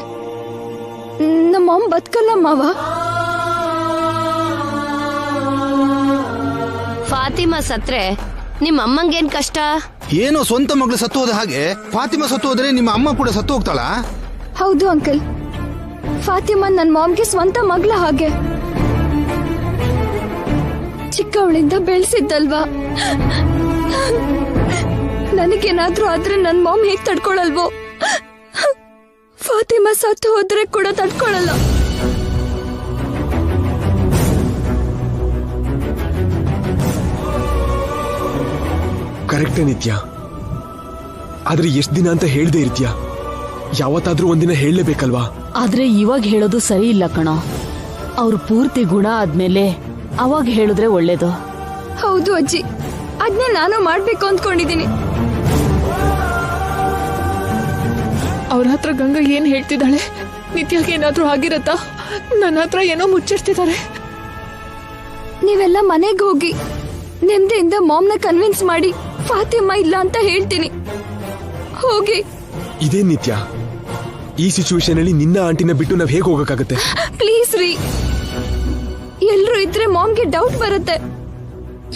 ನಮ್ಮ ಅಮ್ಮ ಬದುಕಲ್ಲ ಮಾವ. ಫಾತಿಮಾ ಸತ್ರೆ ನಿಮ್ಮ ಅಮ್ಮಂಗೇನ್ ಕಷ್ಟ? ಏನೋ ಸ್ವಂತ ಮಗಳು ಸತ್ತು ಹೋದ ಹಾಗೆ ಫಾತಿಮಾ ಸತ್ತು ಹೋದ್ರೆ ನಿಮ್ಮ ಅಮ್ಮ ಕೂಡ ಸತ್ತು ಹೋಗ್ತಾಳ? ಹೌದು ಅಂಕಲ್, ಫಾತಿಮಾ ನನ್ನ ಮಾಮ್ಗೆ ಸ್ವಂತ ಮಗಳ ಹಾಗೆ. ಚಿಕ್ಕವಳಿಂದ ಬೆಳೆಸಿದ್ದಲ್ವಾ. ನನಗೇನಾದ್ರೂ ಆದ್ರೆ ನನ್ನ ಮಾಮ್ ಹೇಗ್ ತಡ್ಕೊಳಲ್ವೋ, ಫಾತಿಮಾ ಸತ್ತು ಹೋದ್ರೆ ಕೂಡ ತಡ್ಕೊಳಲ್ಲ. ಕರೆಕ್ಟೇ ನಿತ್ಯ, ಆದ್ರೆ ಎಷ್ಟ್ ದಿನ ಅಂತ ಹೇಳ್ದೆ ಇರ್ತೀಯ? ಯಾವತ್ತಾದ್ರೂ ಒಂದಿನ ಹೇಳಲೇಬೇಕಲ್ವಾ? ಆದ್ರೆ ಇವಾಗ ಹೇಳೋದು ಸರಿ ಇಲ್ಲ ಕಣೋ. ಅವ್ರು ಪೂರ್ತಿ ಗುಣ ಆದ್ಮೇಲೆ ಅವಾಗ ಹೇಳಿದ್ರೆ ಒಳ್ಳೇದು. ಹೌದು ಅಜ್ಜಿ, ಅದ್ನೇ ನಾನು ಮಾಡ್ಬೇಕು ಅಂದ್ಕೊಂಡಿದ್ದೀನಿ. ಅವ್ರ ಹತ್ರ ಗಂಗಾ ಏನ್ ಹೇಳ್ತಿದ್ದಾಳೆ? ನಿತ್ಯಾಗ ಏನಾದ್ರೂ ಆಗಿರತ್ತಾ? ನನ್ನ ಹತ್ರ ಏನೋ ಮುಚ್ಚಿಡ್ತಿದ್ದಾರೆ. ನೀವೆಲ್ಲ ಮನೆಗೆ ಹೋಗಿ ನೆಮ್ಮದಿಯಿಂದ ಮಾಮ್ನ ಕನ್ವಿನ್ಸ್ ಮಾಡಿ ಫಾತಿಮಾ ಇಲ್ಲ ಅಂತ ಹೇಳ್ತೀನಿ. ಹೋಗಿ. ಇದೇ ನಿತ್ಯ, ಈ ಸಿಚುವೇಶನ್ ಅಲ್ಲಿ ನಿನ್ನ ಆಂಟಿನ ಬಿಟ್ಟು ನಾವ್ ಹೇಗೆ ಹೋಗಕ್ಕಾಗತ್ತೆ? ಪ್ಲೀಸ್ ರೀ, ಎಲ್ರು ಇದ್ರೆ ಮಾಮ್ಗೆ ಡೌಟ್ ಬರುತ್ತೆ.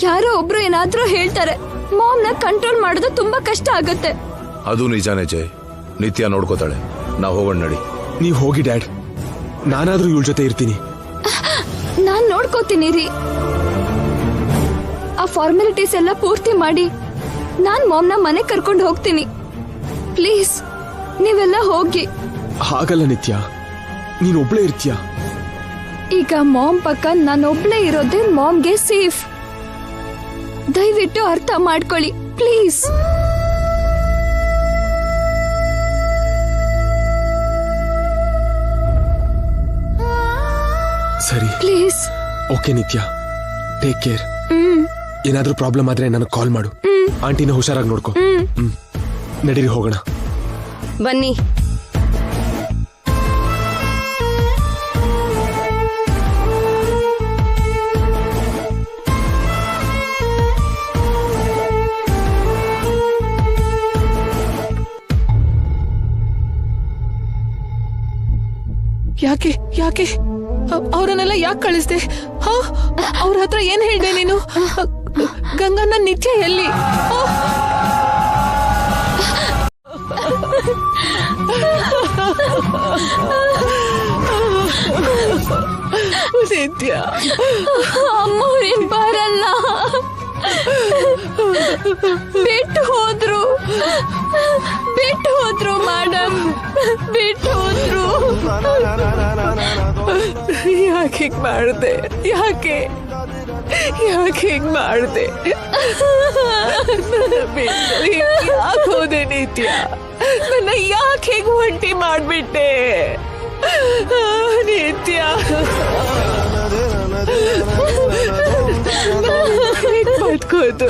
ಯಾರೋ ಒಬ್ರು ಏನಾದ್ರೂ ಹೇಳ್ತಾರೆ, ಮಾಮ್ನ ಕಂಟ್ರೋಲ್ ಮಾಡೋದು ತುಂಬಾ ಕಷ್ಟ ಆಗುತ್ತೆ. ಅದು ನಿಜಾನೇ ಜಯ್, ನಿತ್ಯ ನೋಡ್ಕೋತಾಳೆ. ನಾವ್ ಹೋಗೋಣ ನಡಿ. ನೀವ್ ಹೋಗಿ ಡ್ಯಾಡ್, ನಾನಾದ್ರೂ ಇವಳ ಜೊತೆ ಇರ್ತೀನಿ. ನಾನ್ ನೋಡ್ಕೋತೀನಿ ರೀ. ಆ ಫಾರ್ಮಾಲಿಟೀಸ್ ಎಲ್ಲ ಪೂರ್ತಿ ಮಾಡಿ ನಾನ್ ಮಾಮ್ನ ಮನೆ ಕರ್ಕೊಂಡು ಹೋಗ್ತೀನಿ. ಪ್ಲೀಸ್ ನೀವೆಲ್ಲ ಹೋಗಿ. ಹಾಗಲ್ಲ ನಿತ್ಯ, ನೀನ್ ಒಬ್ಳೇ ಇರ್ತೀಯ. ಈಗ ಮಾಮ್ ಪಕ್ಕ ನಾನೊಬ್ಳೇ ಇರೋದೇ ಮಾಮ್ಗೆ ಸೇಫ್. ದಯವಿಟ್ಟು ಅರ್ಥ ಮಾಡ್ಕೊಳ್ಳಿ ಪ್ಲೀಸ್. ಸರಿ ಪ್ಲೀಸ್. ಓಕೆ ನಿತ್ಯ, ಟೇಕ್ ಕೇರ್. ಏನಾದ್ರೂ ಪ್ರಾಬ್ಲಮ್ ಆದ್ರೆ ನನಗೆ ಕಾಲ್ ಮಾಡು. ಆಂಟಿನ ಹುಷಾರಾಗಿ ನೋಡ್ಕೊ. ನಡೀರಿ ಹೋಗೋಣ. ಬನ್ನಿ. ಯಾಕೆ ಯಾಕೆ ಅವರನ್ನೆಲ್ಲ ಯಾಕೆ ಕಳಿಸ್ದೆ? ಅವ್ರ ಹತ್ರ ಏನ್ ಹೇಳ್ದೆ ನೀನು? ಗಂಗನ್ನ ನಿತ್ಯ ಎಲ್ಲಿ? ನಿತ್ಯ ಅಮ್ಮವ್ರೇನ್ ಬರಲ್ಲ, ಬಿಟ್ಟು ಹೋದ್ರು, ಬಿಟ್ಟು ಹೋದ್ರು ಮೇಡಮ್, ಬಿಟ್ಟು ಹೋದ್ರು. ಯಾಕೆ ಹೀಗ್ ಮಾಡ್ದೆ? ಯಾಕೆ ಯಾಕೆ ಹೀಗ್ ಮಾಡ್ದೆ? ಯಾಕೆ ಹೋದೆ ನಿತ್ಯ? ನನ್ನ ಯಾಕೆ ಹೇಗೆ ಒಂಟಿ ಮಾಡ್ಬಿಟ್ಟೆ ನಿತ್ಯ? ಬದ್ಕೋದು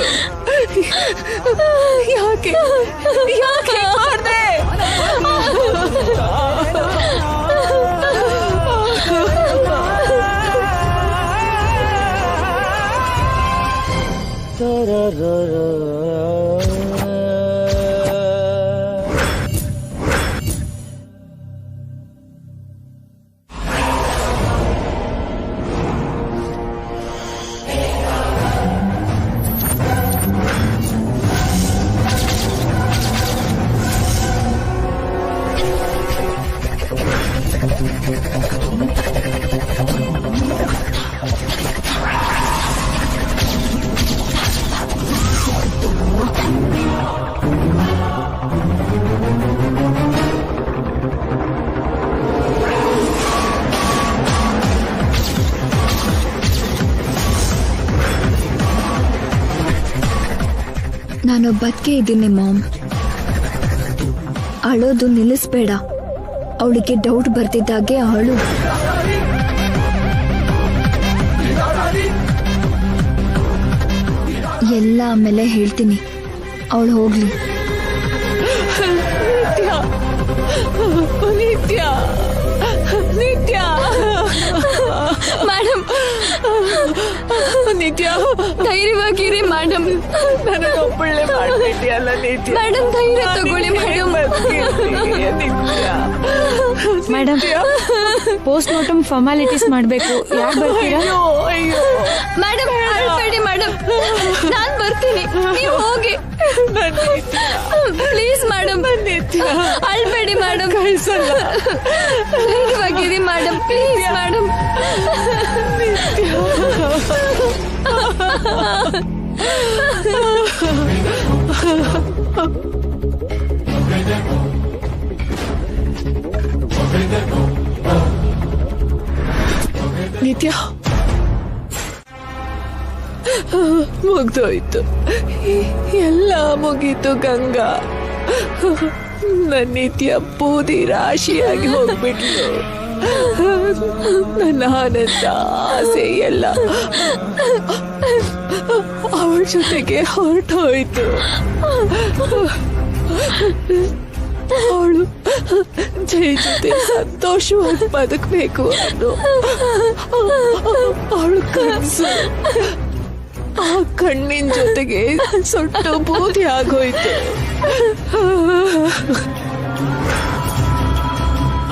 ಯಾಕೆ ಯಾಕೆ ಮಾಡ್ದೆ? ನಾನು ಬದುಕೆ ಇದ್ದೀನಿ ಮಾಮ್. ಅಳೋದು ನಿಲ್ಲಿಸ್ಬೇಡ. ಅವಳಿಗೆ ಡೌಟ್ ಬರ್ತಿದ್ದಾಗೆ ಅಳು. ಎಲ್ಲ ಆಮೇಲೆ ಹೇಳ್ತೀನಿ. ಅವಳು ಹೋಗ್ಲಿ. ನಿತ್ಯ ನಿತ್ಯ ಮೇಡಮ್, ನಿತ್ಯ ಧೈರ್ಯವಾಗಿರಿ ಮೇಡಮ್. ನನಗೊಬ್ಬಳೆ ಮಾಡ್ಬಿಟ್ಟಿಯಲ್ಲ ನಿತ್ಯ. ಮೇಡಮ್ ಧೈರ್ಯ ತಗೊಳ್ಳಿ madam. Madam, post mortem formalities ಮಾಡಬೇಕು. ಯಾರು ಬರ್ತೀರಾ? ಮೇಡಮ್ ಅಳ್ಬೇಡಿ ಮೇಡಮ್, ನಾನ್ ಬರ್ತೀನಿ, ನೀವು ಹೋಗಿ ಪ್ಲೀಸ್ ಮೇಡಮ್. ಅಳ್ಬೇಡಿ ಮೇಡಮ್, ಧೈರ್ಯವಾಗಿರಿ ಮೇಡಮ್, ಪ್ಲೀಸ್ ಮೇಡಮ್. ನಿತ್ಯ ಮುಗ್ದೋಯ್ತು, ಎಲ್ಲ ಮುಗೀತು ಗಂಗಾ. ನನ್ನ ನಿತ್ಯ ಬೂದಿ ರಾಶಿಯಾಗಿ ಹೋಗ್ಬಿಟ್ಲು. ನನ್ನ ಆನಂದ ಆಸೆ ಎಲ್ಲ ಅವಳ ಜೊತೆಗೆ ಹೊರಟೋಯ್ತು. ಅವಳು ಜೈ ಜೊತೆ ಸಂತೋಷವಾಗಿ ಬದುಕಬೇಕು ಅನ್ನೋ ಅವಳು ಕನಸು ಆ ಕಣ್ಣಿನ ಜೊತೆಗೆ ಸುಟ್ಟು ಬೂದಿ ಆಗೋಯ್ತು.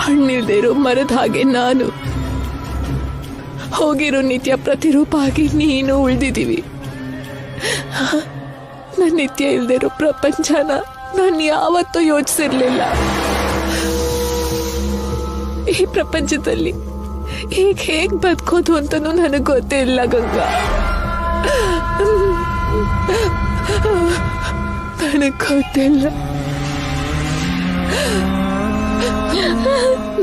ಹಣ್ಣಿಲ್ದಿರೋ ಮರದ ಹಾಗೆ ನಾನು, ಹೋಗಿರೋ ನಿತ್ಯ ಪ್ರತಿರೂಪ ಆಗಿ ನೀನು ಉಳಿದಿದ್ದೀವಿ. ನನ್ನ ನಿತ್ಯ ಇಲ್ದಿರೋ ಪ್ರಪಂಚನ ನಾನು ಯಾವತ್ತೂ ಯೋಚಿಸಿರ್ಲಿಲ್ಲ. ಈ ಪ್ರಪಂಚದಲ್ಲಿ ಹೇಗ್ ಬದುಕೋದು ಅಂತನೂ ನನಗೆ ಗೊತ್ತೇ ಇಲ್ಲ ಗಂಗಾ. ನನಗೆ ಗೊತ್ತಿಲ್ಲ.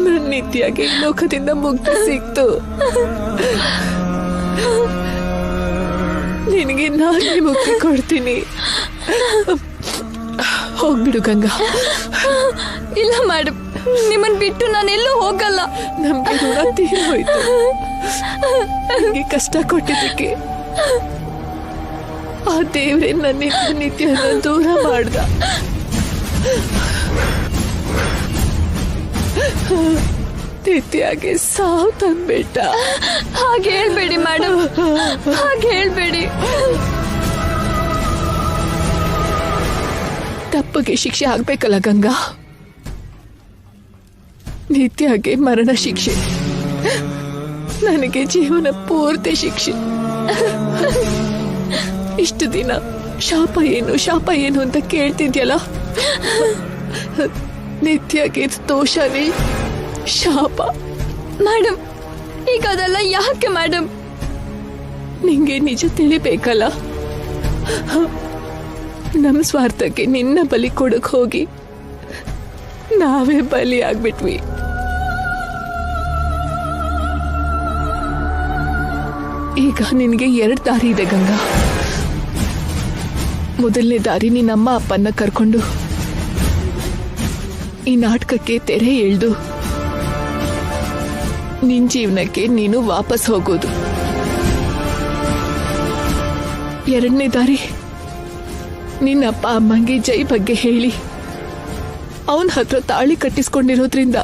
ನನ್ನ ನಿತ್ಯಗೆ ಲೋಕದಿಂದ ಮುಕ್ತಿ ಸಿಕ್ತು. ನಿನಗೆ ನಾನೇ ಮುಕ್ತಿ ಕೊಡ್ತೀನಿ. ಹೋಗ್ಬಿಡು ಗಂಗಾ. ಇಲ್ಲ ಮೇಡಮ್, ನಿಮ್ಮನ್ ಬಿಟ್ಟು ನಾನೆಲ್ಲೂ ಹೋಗಲ್ಲ. ನಮ್ಗೆ ಋಣ ತೀರೋಯ್ತು. ನನಗೆ ಕಷ್ಟ ಕೊಟ್ಟಿದ್ದಕ್ಕೆ ಆ ದೇವ್ರೆ ನನ್ನಿಂದ ನಿತ್ಯನ ದೂರ ಮಾಡ್ದ. ನಿತ್ಯಗೆ ಸಾವು ತಂದ್ಬಿಟ್ಟ. ಹಾಗೆ ಹೇಳ್ಬೇಡಿ ಮೇಡಮ್, ಹಾಗೆ ಹೇಳ್ಬೇಡಿ. ತಪ್ಪಿಗೆ ಶಿಕ್ಷೆ ಆಗ್ಬೇಕಲ್ಲ ಗಂಗಾ. ನಿತ್ಯಗೆ ಮರಣ ಶಿಕ್ಷೆ, ನನಗೆ ಜೀವನ ಪೂರ್ತಿ ಶಿಕ್ಷೆ. ಇಷ್ಟು ದಿನ ಶಾಪ ಏನು ಅಂತ ಕೇಳ್ತಿದ್ಯಲ್ಲ, ನಿತ್ಯಗೆ ದೋಷನೇ ಶಾಪ. ಮೇಡಮ್ ಈಗ ಅದೆಲ್ಲ ಯಾಕೆ ಮೇಡಮ್? ನಿಂಗೆ ನಿಜ ತಿಳಿಬೇಕಲ್ಲ. ನಮ್ಮ ಸ್ವಾರ್ಥಕ್ಕೆ ನಿನ್ನ ಬಲಿ ಕೊಡಕ್ ಹೋಗಿ ನಾವೇ ಬಲಿ ಆಗ್ಬಿಟ್ವಿ. ಈಗ ನಿನಗೆ 2 ದಾರಿ ಇದೆ ಗಂಗಾ. ಮೊದಲನೇ ದಾರಿ, ನಿನ್ನಮ್ಮ ಅಪ್ಪನ್ನ ಕರ್ಕೊಂಡು ಈ ನಾಟಕಕ್ಕೆ ತೆರೆ ಎಳ್ದು ನಿನ್ ಜೀವನಕ್ಕೆ ನೀನು ವಾಪಸ್ ಹೋಗೋದು. 2ನೇ ದಾರಿ, ನಿನ್ನಪ್ಪ ಅಮ್ಮಂಗೆ ಜೈ ಬಗ್ಗೆ ಹೇಳಿ ಅವನ ಹತ್ರ ತಾಳಿ ಕಟ್ಟಿಸ್ಕೊಂಡಿರೋದ್ರಿಂದ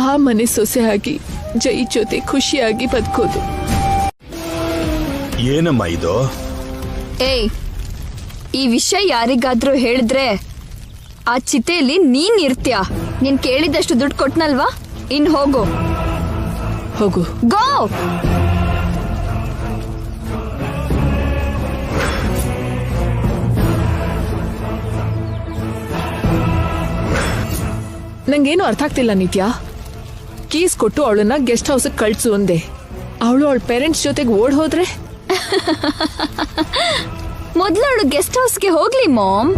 ಆ ಮನೆ ಸೊಸೆ ಆಗಿ ಜೈ ಜೊತೆ ಖುಷಿಯಾಗಿ ಬದುಕೋದು. ಏನಮ್ಮ ಇದು? ಏಯ್, ಈ ವಿಷಯ ಯಾರಿಗಾದ್ರೂ ಹೇಳಿದ್ರೆ ಆ ಚಿತೆಯಲ್ಲಿ ನೀನ್ ಇರ್ತೀಯ. ನೀನ್ ಕೇಳಿದಷ್ಟು ದುಡ್ಡು ಕೊಟ್ನಲ್ವಾ, ಇನ್ ಹೋಗು. ಹೋಗು. ಗೋ. ನಂಗೇನು ಅರ್ಥ ಆಗ್ತಿಲ್ಲ ನಿತ್ಯ. ಕೀಸ್ ಕೊಟ್ಟು ಅವಳನ್ನ ಗೆಸ್ಟ್ ಹೌಸ್ ಕಳ್ಸು ಅಂದೆ. ಅವಳು ಅವಳ ಪೇರೆಂಟ್ಸ್ ಜೊತೆಗೆ ಓಡ್ ಹೋದ್ರೆ ಮೊದ್ಲು ಅವಳು ಗೆಸ್ಟ್ ಹೌಸ್ಗೆ ಹೋಗ್ಲಿ ಮಾಮ್.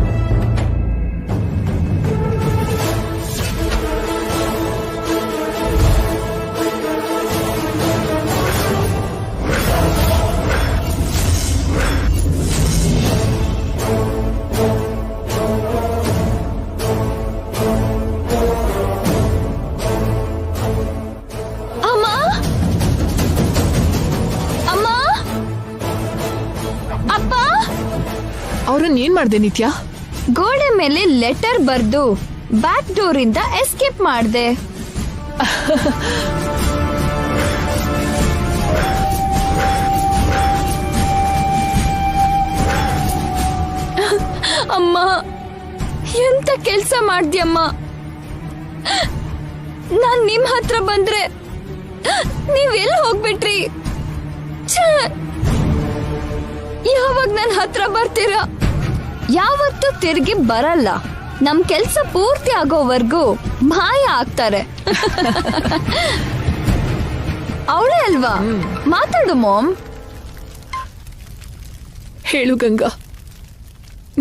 ಅವ್ರನ್ನ ಏನ್ ಮಾಡ್ದೆ ನಿತ್ಯ? ಗೋಡೆ ಮೇಲೆ ಲೆಟರ್ ಬರ್ದು ಬ್ಯಾಕ್ ಡೋರ್ ಇಂದ ಎಸ್ಕೇಪ್ ಮಾಡ್ದೆ. ಅಮ್ಮ, ಎಂತ ಕೆಲ್ಸ ಮಾಡ್ದ್ಯಮ್ಮ? ನಾನ್ ನಿಮ್ ಹತ್ರ ಬಂದ್ರೆ ನೀವೆಲ್ಲಿ ಹೋಗ್ಬಿಟ್ರಿ? ಯಾವಾಗ ನನ್ ಹತ್ರ ಬರ್ತೀರಾ? ಯಾವತ್ತೂ ತಿರುಗಿ ಬರಲ್ಲ. ನಮ್ ಕೆಲ್ಸ ಪೂರ್ತಿ ಆಗೋವರೆಗೂ ಮಾಯ ಆಗ್ತಾರೆ. ಅವಳೇ ಅಲ್ವಾ? ಮಾತಾಡು ಮಾಮ್. ಹೇಳು ಗಂಗಾ,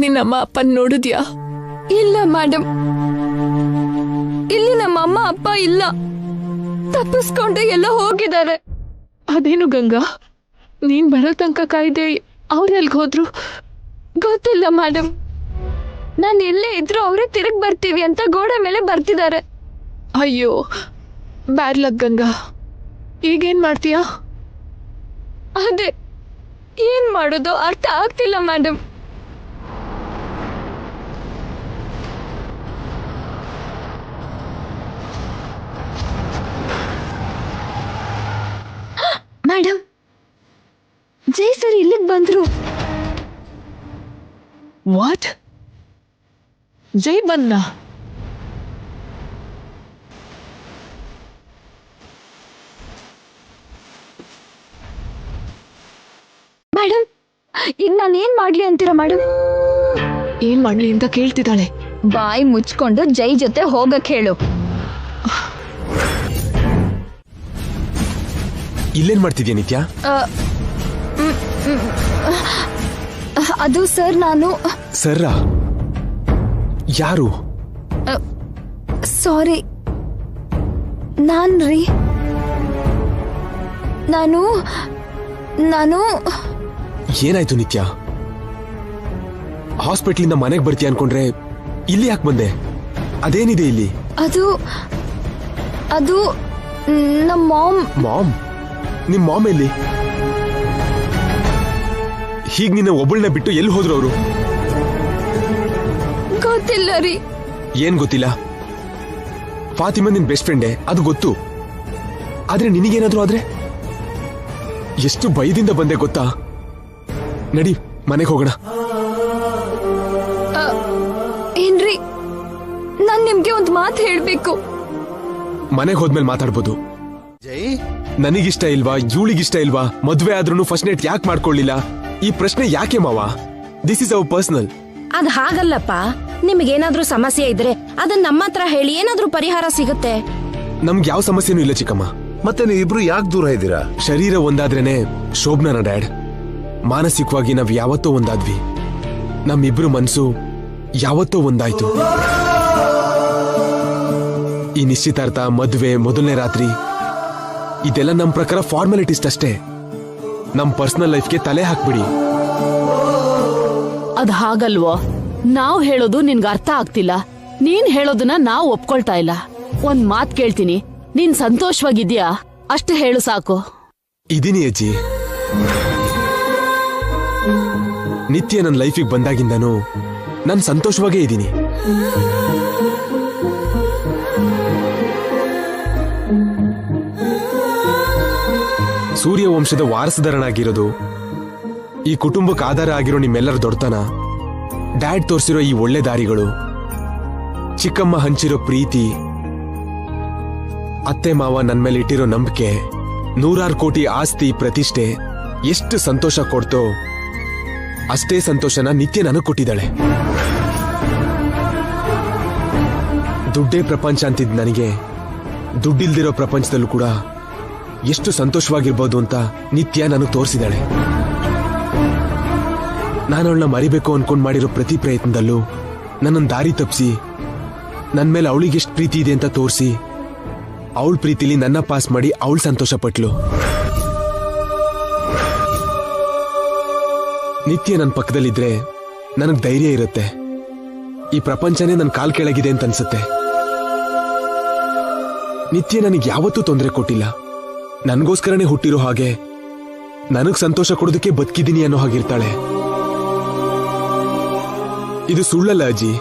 ನಿನ್ನಮ್ಮ ಅಪ್ಪನ್ ನೋಡಿದ್ಯಾ? ಇಲ್ಲ ಮೇಡಮ್, ಇಲ್ಲಿ ನಮ್ಮ ಅಮ್ಮ ಅಪ್ಪ ಇಲ್ಲ. ತಪ್ಪಿಸ್ಕೊಂಡು ಎಲ್ಲ ಹೋಗಿದ್ದಾರೆ. ಅದೇನು ಗಂಗಾ, ನೀನ್ ಬರೋ ತನಕ ಕಾಯ್ದೆ, ಅವ್ರು ಎಲ್ಗ್ ಹೋದ್ರು? ಗೊತ್ತಿಲ್ಲ ಮೇಡಮ್. ನಾನು ಎಲ್ಲೇ ಇದ್ರು ಅವರೇ ತಿರುಗಿ ಬರ್ತೀವಿ ಅಂತ ಗೋಡೆ ಮೇಲೆ ಬರ್ತಿದ್ದಾರೆ. ಅಯ್ಯೋ, ಬ್ಯಾಡ್ ಲಕ್ ಗಂಗಾ. ಈಗೇನ್ ಮಾಡ್ತೀಯಾ? ಅದೇ ಏನ್ ಮಾಡೋದು ಅರ್ಥ ಆಗ್ತಿಲ್ಲ ಮೇಡಮ್. ಮೇಡಮ್, ಜೈ ಸರ್ ಇಲ್ಲಿಗೆ ಬಂದ್ರು. ವಾಟ್? ಜೈ ಬಂದ? ಮೇಡಮ್, ಈಗ ನಾನು ಏನ್ ಮಾಡ್ಲಿ ಅಂತೀರಾ ಮೇಡಮ್? ಏನ್ ಮಾಡ್ಲಿ ಅಂತ ಕೇಳ್ತಿದ್ದಾಳೆ. ಬಾಯಿ ಮುಚ್ಕೊಂಡು ಜೈ ಜೊತೆ ಹೋಗಕ್ ಹೇಳು. ಇಲ್ಲೇನ್ ಮಾಡ್ತಿದ್ಯಾ ನಿತ್ಯ? ಅದು ಸರ್, ನಾನು ಸರ್ರ ಯಾರು? ಸಾರಿ, ನಾನ್ರಿ. ನಾನು ಏನಾಯ್ತು ನಿತ್ಯ? ಹಾಸ್ಪಿಟ್ಲಿಂದ ಮನೆಗೆ ಬರ್ತೀಯ ಅನ್ಕೊಂಡ್ರೆ ಇಲ್ಲಿ ಯಾಕೆ ಬಂದೆ? ಅದೇನಿದೆ ಇಲ್ಲಿ? ಅದು ನಮ್ಮ ಮಾಮ್. ಮಾಮ್? ನಿಮ್ ಮಾಮ್ ಎಲ್ಲಿ? ಹೀಗ್ ನಿನ್ನ ಒಬ್ಬಳನ್ನ ಬಿಟ್ಟು ಎಲ್ಲಿ ಹೋದ್ರು ಅವರು? ಗೊತ್ತಿಲ್ಲ ರೀ. ಏನ್ ಗೊತ್ತಿಲ್ಲ? ಫಾತಿಮಾ ನಿನ್ ಬೆಸ್ಟ್ ಫ್ರೆಂಡೇ, ಅದು ಗೊತ್ತು. ಆದ್ರೆ ನಿನಗೇನಾದ್ರೂ ಆದ್ರೆ? ಎಷ್ಟು ಭಯದಿಂದ ಬಂದೆ ಗೊತ್ತಾ? ನಡಿ, ಮನೆಗೆ ಹೋಗೋಣ. ಏನ್ರಿ, ನಾನ್ ನಿಮ್ಗೆ ಒಂದ್ ಮಾತು ಹೇಳ್ಬೇಕು. ಮನೆಗೆ ಹೋದ್ಮೇಲೆ ಮಾತಾಡ್ಬೋದು. ನನಗಿಷ್ಟ ಇಲ್ವಾ, ಇವಳಿಗಿಷ್ಟ ಇಲ್ವಾ? ಮದ್ವೆ ಆದ್ರೂ ಫಸ್ಟ್ ನೈಟ್ ಯಾಕೆ ಮಾಡ್ಕೊಳ್ಳಿಲ್ಲ? ಈ ಪ್ರಶ್ನೆ ಯಾಕೆ ಮಾವ? This is our personal. ಅದ್ ಹಾಗಲ್ಲಪ್ಪ. ನಿಮಗೇನಾದ್ರೂ ಸಮಸ್ಯೆ ಇದ್ರೆ ಅದನ್ನ ನಮ್ಮ ಹತ್ರ ಹೇಳಿ, ಏನಾದ್ರೂ ಪರಿಹಾರ ಸಿಗುತ್ತೆ. ನಮ್ಗೆ ಯಾವ ಸಮಸ್ಯೆನೂ ಇಲ್ಲ ಚಿಕ್ಕಮ್ಮ. ಮತ್ತೆ ನೀವು ಇಬ್ರು ಯಾಕೆ ದೂರ ಇದ್ದೀರಾ? ಶರೀರ ಒಂದಾದ್ರೇನೆ ಶೋಭನನ ಡ್ಯಾಡ್. ಮಾನಸಿಕವಾಗಿ ನಾವ್ ಯಾವತ್ತೋ ಒಂದಾದ್ವಿ. ನಮ್ಮಿಬ್ರು ಮನ್ಸು ಯಾವತ್ತೋ ಒಂದಾಯ್ತು. ಈ ನಿಶ್ಚಿತಾರ್ಥ, ಮದ್ವೆ, ಮೊದಲನೇ ರಾತ್ರಿ ಇದೆಲ್ಲ ನಮ್ ಪ್ರಕಾರ ಫಾರ್ಮಾಲಿಟೀಸ್ ಅಷ್ಟೇ. ನಮ್ ಪರ್ಸನಲ್ ಲೈಫ್ಗೆ ತಲೆ ಹಾಕ್ಬಿಡಿ. ಅದ್ ಹಾಗಲ್ವೋ? ನಾವ್ ಹೇಳೋದು ನಿನ್ಗೆ ಅರ್ಥ ಆಗ್ತಿಲ್ಲ. ನೀನ್ ಹೇಳೋದನ್ನ ನಾವ್ ಒಪ್ಕೊಳ್ತಾ ಇಲ್ಲ. ಒಂದ್ ಮಾತ್ ಕೇಳ್ತೀನಿ, ನೀನ್ ಸಂತೋಷವಾಗಿದ್ಯಾ? ಅಷ್ಟು ಹೇಳು ಸಾಕು. ಇದೀನಿ ಅಜ್ಜಿ. ನಿತ್ಯ ನನ್ನ ಲೈಫಿಗೆ ಬಂದಾಗಿಂದನೂ ನಾನು ಸಂತೋಷವಾಗೇ ಇದ್ದೀನಿ. ಸೂರ್ಯವಂಶದ ವಾರಸುದಾರನಾಗಿರೋದು, ಈ ಕುಟುಂಬಕ್ಕೆ ಆಧಾರ ಆಗಿರೋ ನಿಮ್ಮೆಲ್ಲರ ದೊಡ್ಡತನ, ಡ್ಯಾಡ್ ತೋರಿಸಿರೋ ಈ ಒಳ್ಳೆ ದಾರಿಗಳು, ಚಿಕ್ಕಮ್ಮ ಹಂಚಿರೋ ಪ್ರೀತಿ, ಅತ್ತೆ ಮಾವ ನನ್ ಮೇಲೆ ಇಟ್ಟಿರೋ ನಂಬಿಕೆ, 100 ಕೋಟಿ ಆಸ್ತಿ, ಪ್ರತಿಷ್ಠೆ ಎಷ್ಟು ಸಂತೋಷ ಕೊಡ್ತೋ ಅಷ್ಟೇ ಸಂತೋಷನ ನಿತ್ಯ ನನಗ್ ಕೊಟ್ಟಿದ್ದಾಳೆ. ದುಡ್ಡೇ ಪ್ರಪಂಚ ಅಂತಿದ್ ನನಗೆ ದುಡ್ಡಿಲ್ದಿರೋ ಪ್ರಪಂಚದಲ್ಲೂ ಕೂಡ ಎಷ್ಟು ಸಂತೋಷವಾಗಿರ್ಬೋದು ಅಂತ ನಿತ್ಯ ನನಗೆ ತೋರಿಸಿದಾಳೆ. ನಾನು ಅವಳನ್ನ ಮರಿಬೇಕು ಅನ್ಕೊಂಡ್ ಮಾಡಿರೋ ಪ್ರತಿ ಪ್ರಯತ್ನದಲ್ಲೂ ನನ್ನನ್ನು ದಾರಿ ತಪ್ಪಿಸಿ ನನ್ನ ಮೇಲೆ ಅವಳಿಗೆ ಎಷ್ಟು ಪ್ರೀತಿ ಇದೆ ಅಂತ ತೋರಿಸಿ ಅವಳ ಪ್ರೀತಿಲಿ ನನ್ನ ಪಾಸ್ ಮಾಡಿ ಅವಳು ಸಂತೋಷ ಪಟ್ಲು. ನಿತ್ಯ ನನ್ನ ಪಕ್ಕದಲ್ಲಿದ್ರೆ ನನಗ್ ಧೈರ್ಯ ಇರುತ್ತೆ. ಈ ಪ್ರಪಂಚನೇ ನನ್ನ ಕಾಲ್ ಕೆಳಗಿದೆ ಅಂತ ಅನ್ಸುತ್ತೆ. ನಿತ್ಯ ನನಗೆ ಯಾವತ್ತೂ ತೊಂದರೆ ಕೊಟ್ಟಿಲ್ಲ. ನನಗೋಸ್ಕರನೇ ಹುಟ್ಟಿರೋ ಹಾಗೆ ನನಗ್ ಸಂತೋಷ ಕೊಡೋದಕ್ಕೆ ಬದುಕಿದ್ದೀನಿ ಅನ್ನೋ ಹಾಗಿರ್ತಾಳೆ. ಇದು ಸುಳ್ಳಲ್ಲ ಅಜ್ಜಿ.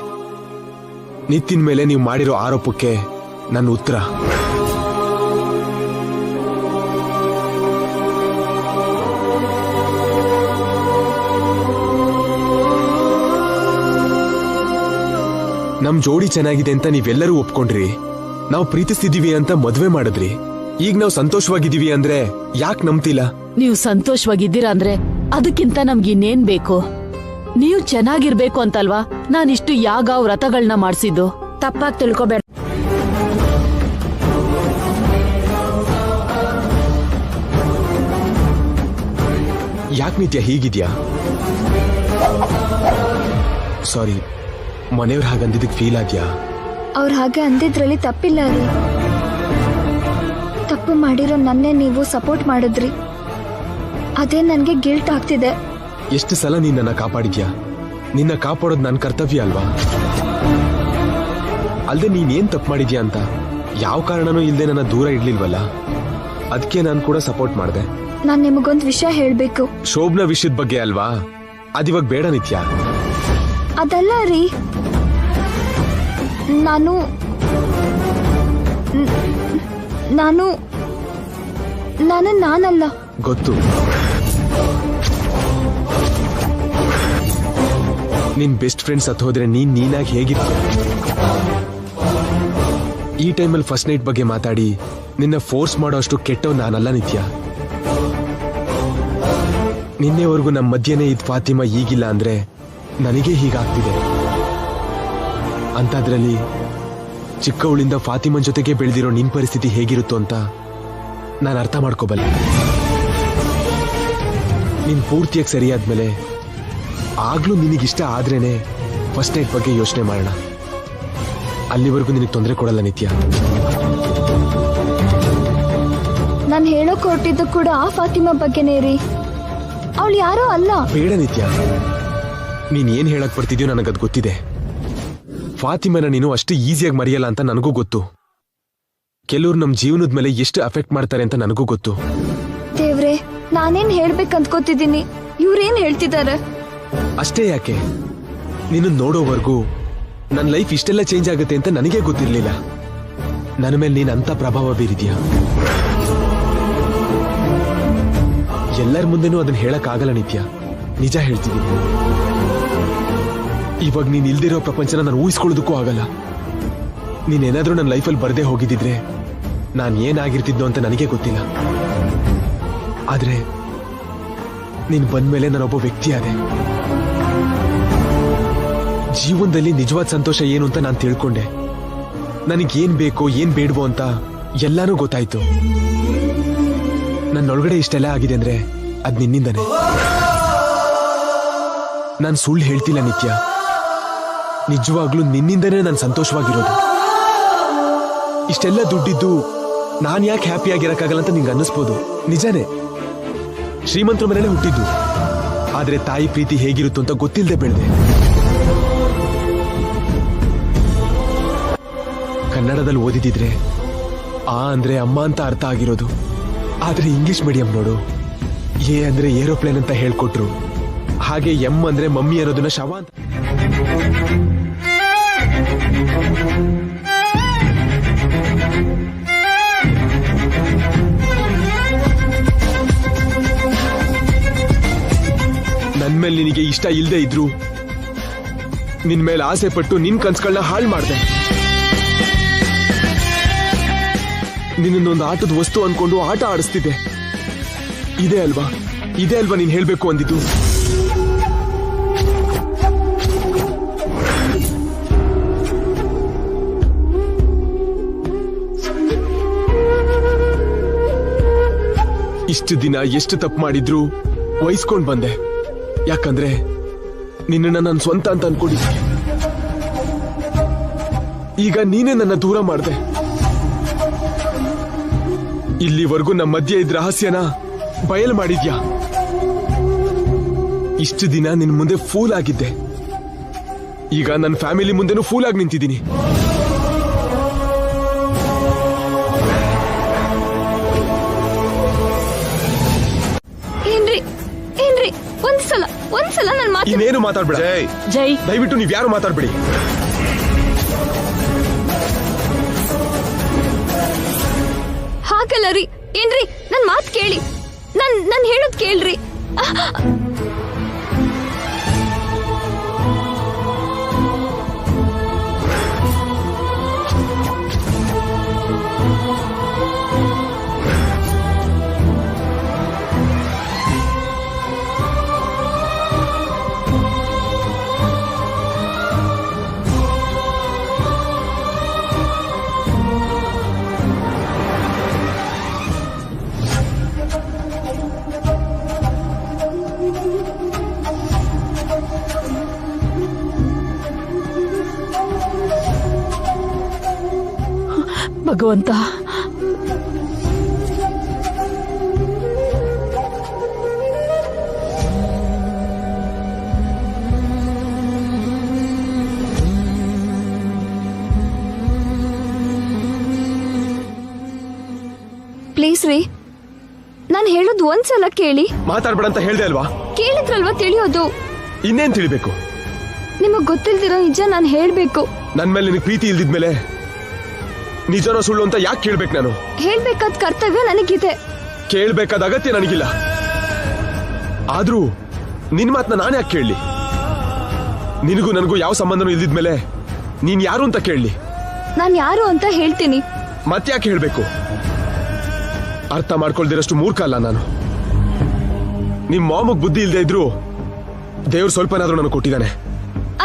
ನಿತ್ಯನ್ ಮೇಲೆ ನೀವು ಮಾಡಿರೋ ಆರೋಪಕ್ಕೆ ನನ್ನ ಉತ್ತರ. ನಮ್ ಜೋಡಿ ಚೆನ್ನಾಗಿದೆ ಅಂತ ನೀವೆಲ್ಲರೂ ಒಪ್ಕೊಂಡ್ರಿ. ನಾವು ಪ್ರೀತಿಸ್ತಿದೀವಿ ಅಂತ ಮದ್ವೆ ಮಾಡಿದ್ರಿ. ಈಗ ನಾವು ಸಂತೋಷವಾಗಿದ್ದೀವಿ ಅಂದ್ರೆ ಯಾಕೆ ನಂಬ್ತಿಲ್ಲ? ನೀವು ಸಂತೋಷವಾಗಿದ್ದೀರಾ ಅಂದ್ರೆ ಅದಕ್ಕಿಂತ ನಮ್ಗೆ ಇನ್ನೇನ್ ಬೇಕು? ನೀವು ಚೆನ್ನಾಗಿರ್ಬೇಕು ಅಂತಲ್ವಾ ನಾನಿಷ್ಟು ಯಾಗ ವ್ರತಗಳನ್ನ ಮಾಡಿಸಿದ್ದು. ತಪ್ಪಾಗಿ ತಿಳ್ಕೊಬೇಡ. ಯಾಕೆ ನಿತ್ಯ ಹೀಗಿದ್ಯಾ? ಸಾರಿ, ಮನೆಯವ್ರು ಹಾಗಂದಿದ್ದಕ್ಕೆ ಫೀಲ್ ಆದ್ಯಾ? ಅವ್ರು ಹಾಗೆ ಅಂದಿದ್ರಲ್ಲಿ ತಪ್ಪಿಲ್ಲ ರೀ. ತಪ್ಪು ಮಾಡಿರೋ ನನ್ನೇ ನೀವು ಸಪೋರ್ಟ್ ಮಾಡಿದ್ರಿ. ಅದೇ ನನ್ಗೆ ಗಿಲ್ಟ್ ಆಗ್ತಿದೆ. ಎಷ್ಟು ಸಲ ನೀನ್ ನನ್ನ ಕಾಪಾಡಿದ್ಯಾ? ನಿನ್ನ ಕಾಪಾಡೋದು ನನ್ನ ಕರ್ತವ್ಯ ಅಲ್ವಾ? ಅಲ್ದೆ ನೀನೇನ್ ತಪ್ಪು ಮಾಡಿದ್ಯಾ ಅಂತ ಯಾವ ಕಾರಣನೂ ಇಲ್ಲದೆ ನನ್ನ ದೂರ ಇಡ್ಲಿಲ್ವಲ್ಲ, ಅದಕ್ಕೆ ನಾನು ಕೂಡ ಸಪೋರ್ಟ್ ಮಾಡಿದೆ. ನಾನ್ ನಿಮಗೊಂದು ವಿಷಯ ಹೇಳ್ಬೇಕು. ಶೋಭ್ನ ವಿಷಯದ ಬಗ್ಗೆ ಅಲ್ವಾ? ಅದಿವಾಗ ಬೇಡ ನಿತ್ಯ. ಅದಲ್ಲ ರೀ, ನಾನು ನಾನು ನಾನು ನಾನಲ್ಲ. ಗೊತ್ತು. ನಿನ್ ಬೆಸ್ಟ್ ಫ್ರೆಂಡ್ ಸತ್ ಹೋದ್ರೆ ನೀನಾಗಿ ಹೇಗಿರ್ತೀಯ? ಈ ಟೈಮಲ್ಲಿ ಫಸ್ಟ್ ನೈಟ್ ಬಗ್ಗೆ ಮಾತಾಡಿ ನಿನ್ನ ಫೋರ್ಸ್ ಮಾಡೋ ಅಷ್ಟು ಕೆಟ್ಟವ್ ನಾನಲ್ಲ ನಿತ್ಯ. ನಿನ್ನೆವರೆಗೂ ನಮ್ಮ ಮಧ್ಯೆನೇ ಇದ್ ಫಾತಿಮಾ ಈಗಿಲ್ಲ ಅಂದ್ರೆ ನನಗೆ ಹೀಗಾಗ್ತಿದೆ. ಅಂತದ್ರಲ್ಲಿ ಚಿಕ್ಕವಳಿಂದ ಫಾತಿಮನ್ ಜೊತೆಗೆ ಬೆಳೆದಿರೋ ನಿನ್ ಪರಿಸ್ಥಿತಿ ಹೇಗಿರುತ್ತೋ ಅಂತ ನಾನು ಅರ್ಥ ಮಾಡ್ಕೋಬಲ್ಲ. ನೀನ್ ಪೂರ್ತಿಯಾಗಿ ಸರಿಯಾದ್ಮೇಲೆ ಆಗ್ಲೂ ನಿನಗಿಷ್ಟ ಆದ್ರೇನೆ ಫಸ್ಟ್ ನೈಟ್ ಬಗ್ಗೆ ಯೋಚನೆ ಮಾಡೋಣ. ಅಲ್ಲಿವರೆಗೂ ನಿನಗೆ ತೊಂದರೆ ಕೊಡಲ್ಲ ನಿತ್ಯ. ನಾನು ಹೇಳೋಕ್ ಹೊರಟಿದ್ದು ಕೂಡ ಆ ಫಾತಿಮಾ ಬಗ್ಗೆನೇ ರೀ. ಅವಳು ಯಾರೋ ಅಲ್ಲ. ಬೇಡ ನಿತ್ಯ, ನೀನ್ ಏನ್ ಹೇಳಕ್ ಬರ್ತಿದ್ಯೋ ನನಗದ್ ಗೊತ್ತಿದೆ. ಫಾತಿಮನ ನೀನು ಅಷ್ಟು ಈಸಿಯಾಗಿ ಮರೆಯಲ್ಲ ಅಂತ ನನಗೂ ಗೊತ್ತು. ಕೆಲವ್ರು ನಮ್ ಜೀವನದ ಮೇಲೆ ಎಷ್ಟು ಅಫೆಕ್ಟ್ ಮಾಡ್ತಾರೆ ಅಂತ ನನಗೂ ಗೊತ್ತು. ದೇವ್ರೆ, ನಾನೇನ್ ಹೇಳ್ಬೇಕಂತ್ಕೋತಿದ್ದೀನಿ, ಇವ್ರೇನ್ ಹೇಳ್ತಿದ್ದಾರೆ? ಅಷ್ಟೇ ಯಾಕೆ, ನಿನ್ನ ನೋಡೋವರೆಗೂ ನನ್ನ ಲೈಫ್ ಇಷ್ಟೆಲ್ಲ ಚೇಂಜ್ ಆಗುತ್ತೆ ಅಂತ ನನಗೆ ಗೊತ್ತಿರ್ಲಿಲ್ಲ. ನನ್ನ ಮೇಲೆ ನೀನ್ ಅಂತ ಪ್ರಭಾವ ಬೀರಿದ್ಯಾ. ಎಲ್ಲರ ಮುಂದೆನೂ ಅದನ್ನ ಹೇಳಕ್ ಆಗಲ್ಲ ನಿತ್ಯ, ನಿಜ ಹೇಳ್ತಿದ್ದೀನಿ. ಇವಾಗ ನೀನ್ ಇಲ್ದಿರೋ ಪ್ರಪಂಚನ ನಾನು ಊಹಿಸ್ಕೊಳ್ಳೋದಕ್ಕೂ ಆಗಲ್ಲ. ನೀನೇನಾದ್ರೂ ನನ್ನ ಲೈಫಲ್ಲಿ ಬರ್ದೇ ಹೋಗಿದ್ದಿದ್ರೆ ನಾನು ಏನಾಗಿರ್ತಿದ್ನೋ ಅಂತ ನನಗೆ ಗೊತ್ತಿಲ್ಲ. ಆದ್ರೆ ನೀನ್ ಬಂದ್ಮೇಲೆ ನಾನೊಬ್ಬ ವ್ಯಕ್ತಿ ಆದೆ. ಜೀವನದಲ್ಲಿ ನಿಜವಾದ ಸಂತೋಷ ಏನು ಅಂತ ನಾನು ತಿಳ್ಕೊಂಡೆ. ನನಗೇನ್ ಬೇಕೋ ಏನ್ ಬೇಡವೋ ಅಂತ ಎಲ್ಲಾನು ಗೊತ್ತಾಯ್ತು. ನನ್ನೊಳಗಡೆ ಇಷ್ಟೆಲ್ಲ ಆಗಿದೆ ಅಂದ್ರೆ ಅದ್ ನಿನ್ನಿಂದನೇ. ನಾನು ಸುಳ್ಳು ಹೇಳ್ತಿಲ್ಲ ನಿತ್ಯ, ನಿಜವಾಗ್ಲೂ ನಿನ್ನಿಂದನೇ ನಾನು ಸಂತೋಷವಾಗಿರೋದು. ಇಷ್ಟೆಲ್ಲ ದುಡ್ಡಿದ್ದು ನಾನು ಯಾಕೆ ಹ್ಯಾಪಿ ಆಗಿರಕ್ಕಾಗಲ್ಲ ಅಂತ ನಿಂಗೆ ಅನ್ನಿಸ್ಬೋದು, ನಿಜಾನೇ. ಶ್ರೀಮಂತರ ಮನೇಲೆ ಹುಟ್ಟಿದ್ದು, ಆದ್ರೆ ತಾಯಿ ಪ್ರೀತಿ ಹೇಗಿರುತ್ತೋ ಅಂತ ಗೊತ್ತಿಲ್ಲದೆ ಬೆಳೆದೆ. ಕನ್ನಡದಲ್ಲಿ ಓದಿದಿದ್ರೆ ಆ ಅಂದ್ರೆ ಅಮ್ಮ ಅಂತ ಅರ್ಥ ಆಗಿರೋದು. ಆದ್ರೆ ಇಂಗ್ಲಿಷ್ ಮೀಡಿಯಂ ನೋಡು, ಎ ಅಂದ್ರೆ ಏರೋಪ್ಲೇನ್ ಅಂತ ಹೇಳ್ಕೊಟ್ರು. ಹಾಗೆ ಎಂ ಅಂದ್ರೆ ಮಮ್ಮಿ ಅನ್ನೋದನ್ನ ಶವ ಅಂತ. ನನ್ ಮೇಲೆ ನಿನಗೆ ಇಷ್ಟ ಇಲ್ಲದೆ ಇದ್ರು ನಿನ್ ಮೇಲೆ ಆಸೆ ಪಟ್ಟು ನಿನ್ ಕನ್ಸುಗಳನ್ನ ಹಾಳು ಮಾಡ್ದೆ. ನಿನ್ನೊಂದು ಆಟದ ವಸ್ತು ಅನ್ಕೊಂಡು ಆಟ ಆಡಿಸ್ತಿದ್ದೆ. ಇದೇ ಅಲ್ವಾ ನೀನ್ ಹೇಳ್ಬೇಕು ಅಂದಿದ್ದು? ಇಷ್ಟು ದಿನ ಎಷ್ಟು ತಪ್ಪು ಮಾಡಿದ್ರು ವಹಿಸ್ಕೊಂಡ್ ಬಂದೆ. ಯಾಕಂದ್ರೆ ನಿನ್ನನ್ನ ನನ್ನ ಸ್ವಂತ ಅಂತ ಅನ್ಕೊಂಡಿದ್ದೆ. ಈಗ ನೀನೇ ನನ್ನ ದೂರ ಮಾಡ್ದೆ. ಇಲ್ಲಿವರೆಗೂ ನಮ್ಮ ಮಧ್ಯೆ ಇದ್ದ ರಹಸ್ಯನ ಬಯಲು ಮಾಡಿದ್ಯಾ. ಇಷ್ಟು ದಿನ ನಿನ್ ಮುಂದೆ ಫೂಲ್ ಆಗಿದ್ದೆ. ಈಗ ನನ್ನ ಫ್ಯಾಮಿಲಿ ಮುಂದೆನೂ ಫೂಲ್ ಆಗಿ ನಿಂತಿದ್ದೀನಿ. ಏನ್ರಿ ಒಂದ್ಸಲ ನನ್ನ ಮಾತು. ಇನ್ನೇನು ಮಾತಾಡ್ಬೇಡ. ಜೈ ದಯವಿಟ್ಟು ನೀವ್ ಯಾರು ಮಾತಾಡ್ಬೇಡಿ. ಹಾಗಲ್ಲ ರೀ. ಏನ್ರಿ ನನ್ ಮಾತ್ ಕೇಳಿ. ನನ್ ಹೇಳೋದ್ ಕೇಳ್ರಿ. ಭಗವಂತ, ಪ್ಲೀಸ್ ರೀ, ನಾನ್ ಹೇಳೋದು ಒಂದ್ಸಲ ಕೇಳಿ. ಮಾತಾಡ್ಬೇಡ ಅಂತ ಹೇಳ್ದೆ ಅಲ್ವಾ? ಕೇಳಿದ್ರಲ್ವಾ ತಿಳಿಯೋದು. ಇನ್ನೇನ್ ತಿಳಿಬೇಕು? ನಿಮಗ್ ಗೊತ್ತಿಲ್ದಿರೋ ನಿಜ ನಾನ್ ಹೇಳ್ಬೇಕು. ನನ್ ಮೇಲೆ ನಿನಗೆ ಪ್ರೀತಿ ಇಲ್ದಿದ್ಮೇಲೆ ನಿಜನೋ ಸುಳ್ಳು ಅಂತ ಯಾಕೆ ಕೇಳ್ಬೇಕು? ನಾನು ಹೇಳ್ಬೇಕಾದ ಕರ್ತವ್ಯ ನನಗಿದೆ. ಕೇಳ್ಬೇಕಾದ ಅಗತ್ಯ ನನಗಿಲ್ಲ. ಆದ್ರೂ ನಿನ್ ಮಾತನ್ನ ನಾನು ಯಾಕೆ ಕೇಳಲಿ? ನಿನಗೂ ನನಗೂ ಯಾವ ಸಂಬಂಧನೂ ಇಲ್ದಿದ್ಮೇಲೆ ನೀನ್ ಯಾರು ಅಂತ ಕೇಳಲಿ? ನಾನ್ ಯಾರು ಅಂತ ಹೇಳ್ತೀನಿ. ಮತ್ತ್ಯಾಕೆ ಹೇಳ್ಬೇಕು? ಅರ್ಥ ಮಾಡ್ಕೊಳ್ದಿರಷ್ಟು ಮೂರ್ಖ ಅಲ್ಲ ನಾನು. ನಿಮ್ ಮಾಮಗ್ ಬುದ್ಧಿ ಇಲ್ದೇ ಇದ್ರು ದೇವ್ರು ಸ್ವಲ್ಪನಾದ್ರೂ ನನಗೆ ಕೊಟ್ಟಿದ್ದಾನೆ.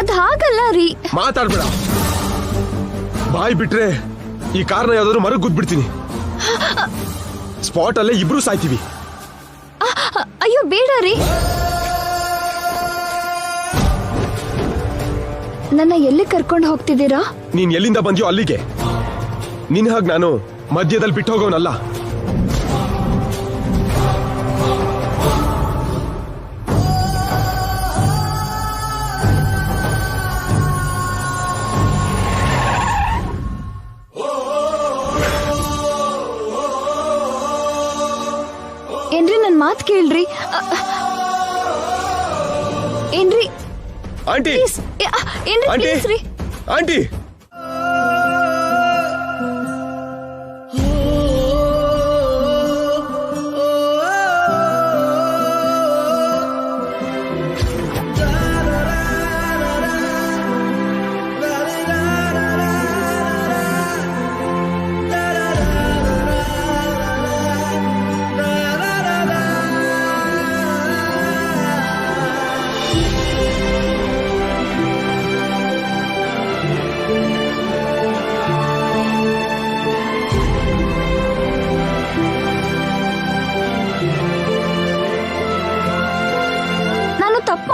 ಅದ್ ಹಾಗಲ್ಲ ರೀ. ಮಾತಾಡ್ಬೇಡ. ಬಾಯ್ ಬಿಟ್ರೆ ಈ ಕಾರ್ನ ಯಾವ್ದಾದ್ರು ಮರಗ್ ಗುದ್ಬಿಡ್ತೀನಿ. ಸ್ಪಾಟ್ ಅಲ್ಲೇ ಇಬ್ರು ಸಾಯ್ತೀವಿ. ಅಯ್ಯೋ ಬೇಡ ರೀ. ನನ್ನ ಎಲ್ಲಿ ಕರ್ಕೊಂಡು ಹೋಗ್ತಿದ್ದೀರಾ? ನೀನ್ ಎಲ್ಲಿಂದ ಬಂದ್ಯೋ ಅಲ್ಲಿಗೆ. ನಿನ್ ಹಾಗೆ ನಾನು ಮಧ್ಯದಲ್ಲಿ ಬಿಟ್ಟು ಹೋಗೋನಲ್ಲ. ಏನ್ರಿ ನನ್ ಮಾತ್ ಕೇಳ್ರಿ. ಏನ್ರಿ ಆಂಟಿ, ಏನ್ರಿ ಆಂಟಿ, ಪ್ಲೀಸ್ ರೀ. ಆಂಟಿ,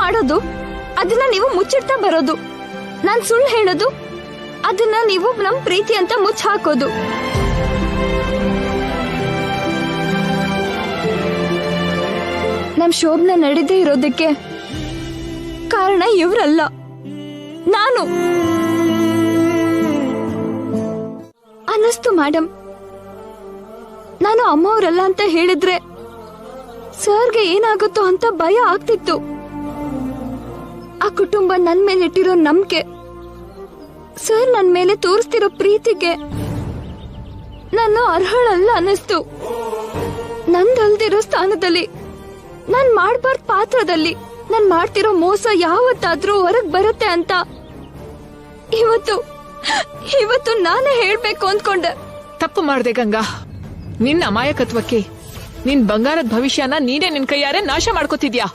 ಮಾಡೋದು ಅದನ್ನ ನೀವು ಮುಚ್ಚಿಡ್ತಾ ಬರೋದು. ನಾನ್ ಸುಳ್ಳು ಹೇಳೋದು ಅದನ್ನ ನೀವು ನಮ್ ಪ್ರೀತಿ ಅಂತ ಮುಚ್ಚ ಹಾಕೋದು. ನಮ್ ಶೋಭನ ನಡೆದೇ ಇರೋದಕ್ಕೆ ಕಾರಣ ಇವ್ರಲ್ಲ, ನಾನು. ಅನ್ನಿಸ್ತು ಮೇಡಮ್, ನಾನು ಅಮ್ಮವ್ರಲ್ಲ ಅಂತ ಹೇಳಿದ್ರೆ ಸರ್ಗೆ ಏನಾಗುತ್ತೋ ಅಂತ ಭಯ ಆಗ್ತಿತ್ತು. ಆ ಕುಟುಂಬ ನನ್ ಮೇಲೆ ಇಟ್ಟಿರೋ ನಂಬಿಕೆ, ಸರ್ ನನ್ ಮೇಲೆ ತೋರಿಸ್ತಿರೋ ಪ್ರೀತಿಗೆ ನಾನು ಅರ್ಹಳಲ್ಲ ಅನ್ನಿಸ್ತು. ನಂದಲ್ದಿರೋ ಸ್ಥಾನದಲ್ಲಿ, ನಾನ್ ಮಾಡ್ಬಾರ್ದ ಪಾತ್ರದಲ್ಲಿ ನಾನ್ ಮಾಡ್ತಿರೋ ಮೋಸ ಯಾವತ್ತಾದ್ರೂ ಹೊರಗ್ ಬರುತ್ತೆ ಅಂತ ಇವತ್ತು ನಾನೇ ಹೇಳ್ಬೇಕು ಅಂದ್ಕೊಂಡೆ. ತಪ್ಪು ಮಾಡ್ದೆ ಗಂಗಾ. ನಿನ್ನ ಅಮಾಯಕತ್ವಕ್ಕೆ ನಿನ್ ಬಂಗಾರದ ಭವಿಷ್ಯನ ನೀನೇ ನಿನ್ ಕೈಯಾರೆ ನಾಶ ಮಾಡ್ಕೋತಿದ್ಯಾ.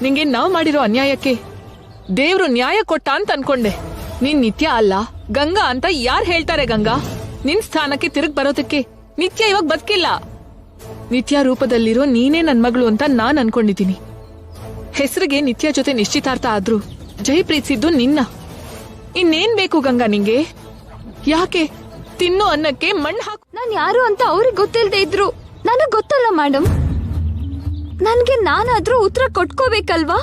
ನಿಂಗೆ ನಾವ್ ಮಾಡಿರೋ ಅನ್ಯಾಯಕ್ಕೆ ದೇವ್ರು ನ್ಯಾಯ ಕೊಟ್ಟ ಅಂತ ಅನ್ಕೊಂಡೆ. ನೀನ್ ನಿತ್ಯ ಅಲ್ಲ ಗಂಗಾ ಅಂತ ಯಾರ್ ಹೇಳ್ತಾರೆ ಗಂಗಾ? ನಿನ್ ಸ್ಥಾನಕ್ಕೆ ತಿರುಗ್ ಬರೋದಕ್ಕೆ ನಿತ್ಯ ಇವಾಗ ಬದುಕಿಲ್ಲ. ನಿತ್ಯ ರೂಪದಲ್ಲಿರೋ ನೀನೇ ನನ್ ಮಗಳು ಅಂತ ನಾನ್ ಅನ್ಕೊಂಡಿದ್ದೀನಿ. ಹೆಸರಿಗೆ ನಿತ್ಯ ಜೊತೆ ನಿಶ್ಚಿತಾರ್ಥ ಆದ್ರೂ ಜೈ ಪ್ರೀತಿಸಿದ್ದು ನಿನ್ನ. ಇನ್ನೇನ್ ಬೇಕು ಗಂಗಾ ನಿಂಗೆ? ಯಾಕೆ ತಿನ್ನೋ ಅನ್ನಕ್ಕೆ ಮಣ್ಣು ಹಾಕು? ನಾನ್ ಯಾರು ಅಂತ ಅವ್ರಿಗೆ ಗೊತ್ತಿಲ್ಲದೆ ಇದ್ರು ನನಗ್ ಗೊತ್ತಲ್ಲ ಮೇಡಮ್. ನನ್ಗೆ ನಾನಾದ್ರೂ ಉತ್ತರ ಕೊಟ್ಕೋಬೇಕಲ್ವಾ?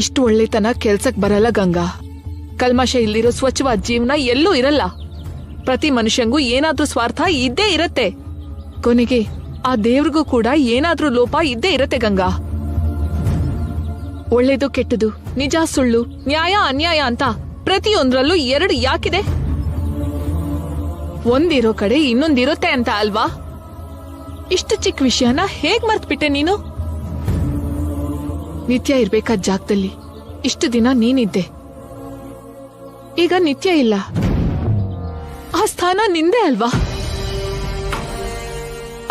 ಇಷ್ಟು ಒಳ್ಳೆತನ ಕೆಲ್ಸಕ್ ಬರಲ್ಲ ಗಂಗಾ. ಕಲ್ಮಶ ಇಲ್ಲಿರೋ ಸ್ವಚ್ಛವಾದ ಜೀವನ ಎಲ್ಲೂ ಇರಲ್ಲ. ಪ್ರತಿ ಮನುಷ್ಯಂಗೂ ಏನಾದ್ರೂ ಸ್ವಾರ್ಥ ಇದ್ದೇ ಇರತ್ತೆ. ಕೊನೆಗೆ ಆ ದೇವ್ರಿಗೂ ಕೂಡ ಏನಾದ್ರೂ ಲೋಪ ಇದ್ದೇ ಇರತ್ತೆ ಗಂಗಾ. ಒಳ್ಳೇದು ಕೆಟ್ಟದು, ನಿಜ ಸುಳ್ಳು, ನ್ಯಾಯ ಅನ್ಯಾಯ ಅಂತ ಪ್ರತಿಯೊಂದ್ರಲ್ಲೂ ಎರಡು ಯಾಕಿದೆ? ಒಂದಿರೋ ಕಡೆ ಇನ್ನೊಂದಿರುತ್ತೆ ಅಂತ ಅಲ್ವಾ? ಇಷ್ಟು ಚಿಕ್ಕ ವಿಷಯನ ಹೇಗ್ ಮರ್ತ್ಬಿಟ್ಟೆ ನೀನು? ನಿತ್ಯ ಇರ್ಬೇಕಾದ ಜಾಗದಲ್ಲಿ ಇಷ್ಟು ದಿನ ನೀನಿದ್ದೆ. ಈಗ ನಿತ್ಯ ಇಲ್ಲ. ಆ ಸ್ಥಾನ ನಿಂದೆ ಅಲ್ವಾ?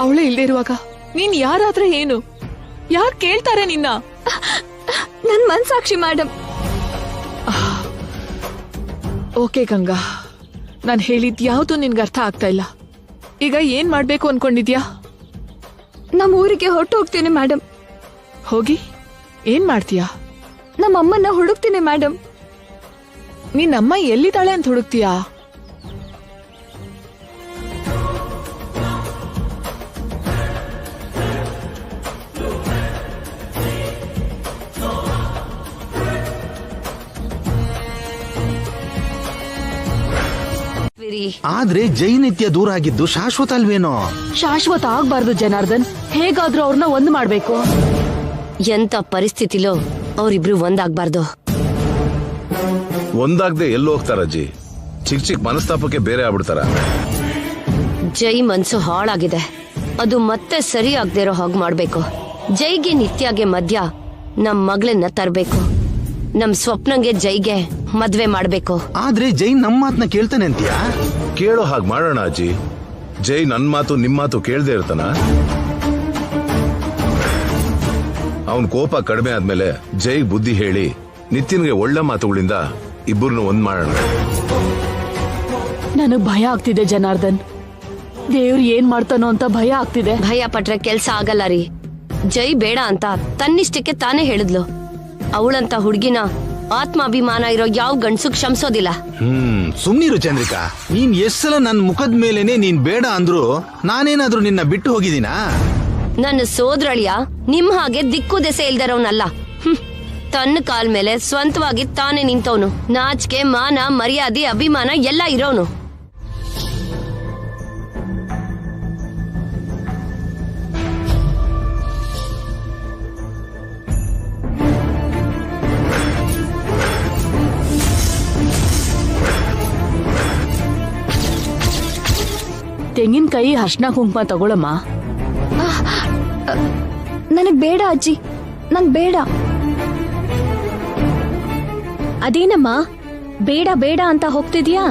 ಅವಳೇ ಇಲ್ದೇ ಇರುವಾಗ ನೀನ್ ಯಾರಾದ್ರೆ ಏನು? ಯಾರ್ ಕೇಳ್ತಾರೆ ನಿನ್ನ? ನನ್ ಮನ್ಸಾಕ್ಷಿ ಮೇಡಮ್. ಓಕೆ ಗಂಗಾ, ನಾನ್ ಹೇಳಿದ್ ಯಾವ್ದು ನಿನ್ಗೆ ಅರ್ಥ ಆಗ್ತಾ ಇಲ್ಲ. ಈಗ ಏನ್ ಮಾಡ್ಬೇಕು ಅನ್ಕೊಂಡಿದ್ಯಾ? ನಮ್ ಊರಿಗೆ ಹೊರಟು ಹೋಗ್ತೀನಿ ಮೇಡಮ್. ಹೋಗಿ ಏನ್ ಮಾಡ್ತೀಯಾ? ನಮ್ಮ ಅಮ್ಮನ್ನ ಹುಡುಕ್ತೀನಿ ಮೇಡಮ್. ನಿನ್ನಮ್ಮ ಎಲ್ಲಿದ್ದಾಳೆ ಅಂತ ಹುಡುಕ್ತೀಯಾ? ಆದ್ರೆ ಜೈ ನಿತ್ಯ ದೂರ ಆಗಿದ್ದು ಶಾಶ್ವತ ಅಲ್ವೇನೋ? ಶಾಶ್ವತ ಆಗ್ಬಾರ್ದು ಜನಾರ್ದನ್. ಹೇಗಾದ್ರೂ ಅವ್ರನ್ನ ಒಂದ್ ಮಾಡ್ಬೇಕು. ಎಂತ ಪರಿಸ್ಥಿತಿಲೋ ಅವ್ರಿಬ್ರು ಒಂದಾಗ್ಬಾರ್ದು. ಒಂದಾಗ್ದೆ ಎಲ್ಲಿ ಹೋಗ್ತಾರಜ್ಜಿ? ಚಿಕ್ಕ ಚಿಕ್ಕ ಮನಸ್ತಾಪಕ್ಕೆ ಬೇರೆ ಆಗ್ಬಿಡ್ತಾರ. ಜೈ ಮನ್ಸು ಹಾಳಾಗಿದೆ. ಅದು ಮತ್ತೆ ಸರಿ ಆಗದೆ ಇರೋ ಹಾಗೆ ಮಾಡ್ಬೇಕು. ಜೈಗೆ ನಿತ್ಯಗೆ ಮಧ್ಯ ನಮ್ ಮಗಳನ್ನ ತರ್ಬೇಕು. ನಮ್ ಸ್ವಪ್ನಂಗೆ ಜೈಗೆ ಮದ್ವೆ ಮಾಡ್ಬೇಕು. ಆದ್ರೆ ಜೈ ನಮ್ ಮಾತನ್ನ ಕೇಳ್ತಾನೆ ಅಂತೀಯಾ? ಕೇಳೋ ಹಾಗೆ ಮಾಡೋಣ ಅಜ್ಜಿ. ಜೈ ನನ್ ಮಾತು ನಿಮ್ ಮಾತು ಕೇಳ್ದೆ ಇರ್ತಾನ? ಅವನ್ ಕೋಪ ಕಡಿಮೆ ಆದ್ಮೇಲೆ ಜೈ ಬುದ್ಧಿ ಹೇಳಿ ನಿತ್ಯನ್ಗೆ ಒಳ್ಳೆ ಮಾತುಗಳಿಂದ ಇಬ್ಬರನ್ನು ಒಂದ್ ಮಾಡೋಣ. ನನಗ್ ಭಯ ಆಗ್ತಿದೆ ಜನಾರ್ದನ್. ದೇವ್ರು ಏನ್ ಮಾಡ್ತಾನೋ ಅಂತ ಭಯ ಆಗ್ತಿದೆ. ಭಯ ಪಟ್ರೆ ಕೆಲ್ಸ ಆಗಲ್ಲ ರೀ. ಜೈ ಬೇಡ ಅಂತ ತನ್ನಿಷ್ಟಕ್ಕೆ ತಾನೇ ಹೇಳಿದ್ಲು. ಅವಳಂತ ಹುಡ್ಗಿನ ಆತ್ಮಾಭಿಮಾನ ಇರೋ ಯಾವ ಗಂಡ್ಸು ಕ್ಷಮಿಸೋದಿಲ್ಲ. ಸುಮ್ನಿರು ಚಂದ್ರಿಕಾ. ನೀನ್ ಎಷ್ಟ್ ಸಲ ನನ್ ಮುಖದ ಮೇಲೇನೆ ನೀನ್ ಬೇಡ ಅಂದ್ರು ನಾನೇನಾದ್ರೂ ನಿನ್ನ ಬಿಟ್ಟು ಹೋಗಿದ್ದೀನಾ? ನನ್ನ ಸೋದರಳಿಯ ನಿಮ್ ಹಾಗೆ ದಿಕ್ಕು ದೆಸೆ ಇಲ್ದಿರೋನಲ್ಲ. ತನ್ನ ಕಾಲ್ ಮೇಲೆ ಸ್ವಂತವಾಗಿ ತಾನೇ ನಿಂತವನು. ನಾಚಿಕೆ, ಮಾನ, ಮರ್ಯಾದೆ, ಅಭಿಮಾನ ಎಲ್ಲ ಇರೋನು. ತೆಂಗಿನಕಾಯಿ, ಅರ್ಶನ, ಕುಂಕುಮ ತಗೊಳಮ್ಮ. ನನಗ್ ಬೇಡ ಅಜ್ಜಿ, ನಂಗ್ ಬೇಡ. ಅದೇನಮ್ಮ ಬೇಡ ಬೇಡ ಅಂತ ಹೋಗ್ತಿದ್ಯಾ?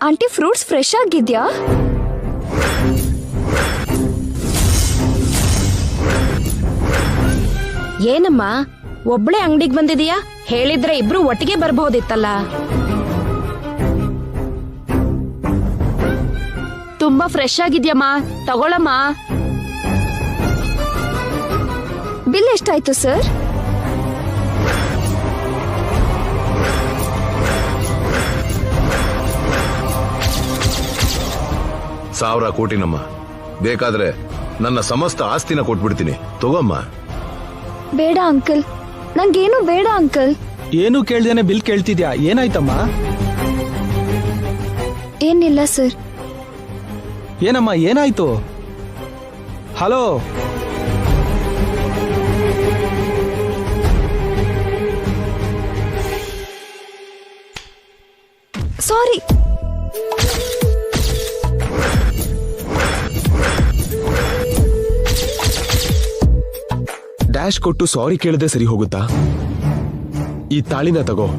ಆಂಟಿ, ಫ್ರೂಟ್ಸ್ ಫ್ರೆಶ್ ಆಗಿದ್ಯಾ? ಏನಮ್ಮ ಒಬ್ಳೆ ಅಂಗಡಿಗೆ ಬಂದಿದೀಯಾ? ಹೇಳಿದ್ರೆ ಇಬ್ರು ಒಟ್ಟಿಗೆ ಬರ್ಬಹುದಿತ್ತಲ್ಲ. ತುಂಬಾ ಫ್ರೆಶ್ ಆಗಿದ್ಯಮ್ಮ, ತಗೊಳಮ್ಮ. ಬಿಲ್ ಎಷ್ಟಾಯ್ತು ಸರ್? ಸಾವಿರ ಕೋಟಿನಮ್ಮ. ಬೇಕಾದ್ರೆ ನನ್ನ ಸಮಸ್ತ ಆಸ್ತಿನ ಕೊಟ್ಬಿಡ್ತೀನಿ, ತಗೋಮ್ಮ. ಬೇಡ ಅಂಕಲ್, ನಂಗೇನು ಬೇಡ ಅಂಕಲ್. ಏನು ಕೇಳ್ದೇನೆ ಬಿಲ್ ಕೇಳ್ತಿದ್ಯಾ? ಏನಾಯ್ತಮ್ಮ? ಏನಿಲ್ಲ ಸರ್. ಏನಮ್ಮ ಏನಾಯ್ತು? ಹಲೋ, ಸಾರಿ. ಡ್ಯಾಶ್ ಕೊಟ್ಟು ಸಾರಿ ಕೇಳದೆ ಸರಿ ಹೋಗುತ್ತಾ? ಈ ತಾಳಿನ ತಗೋ.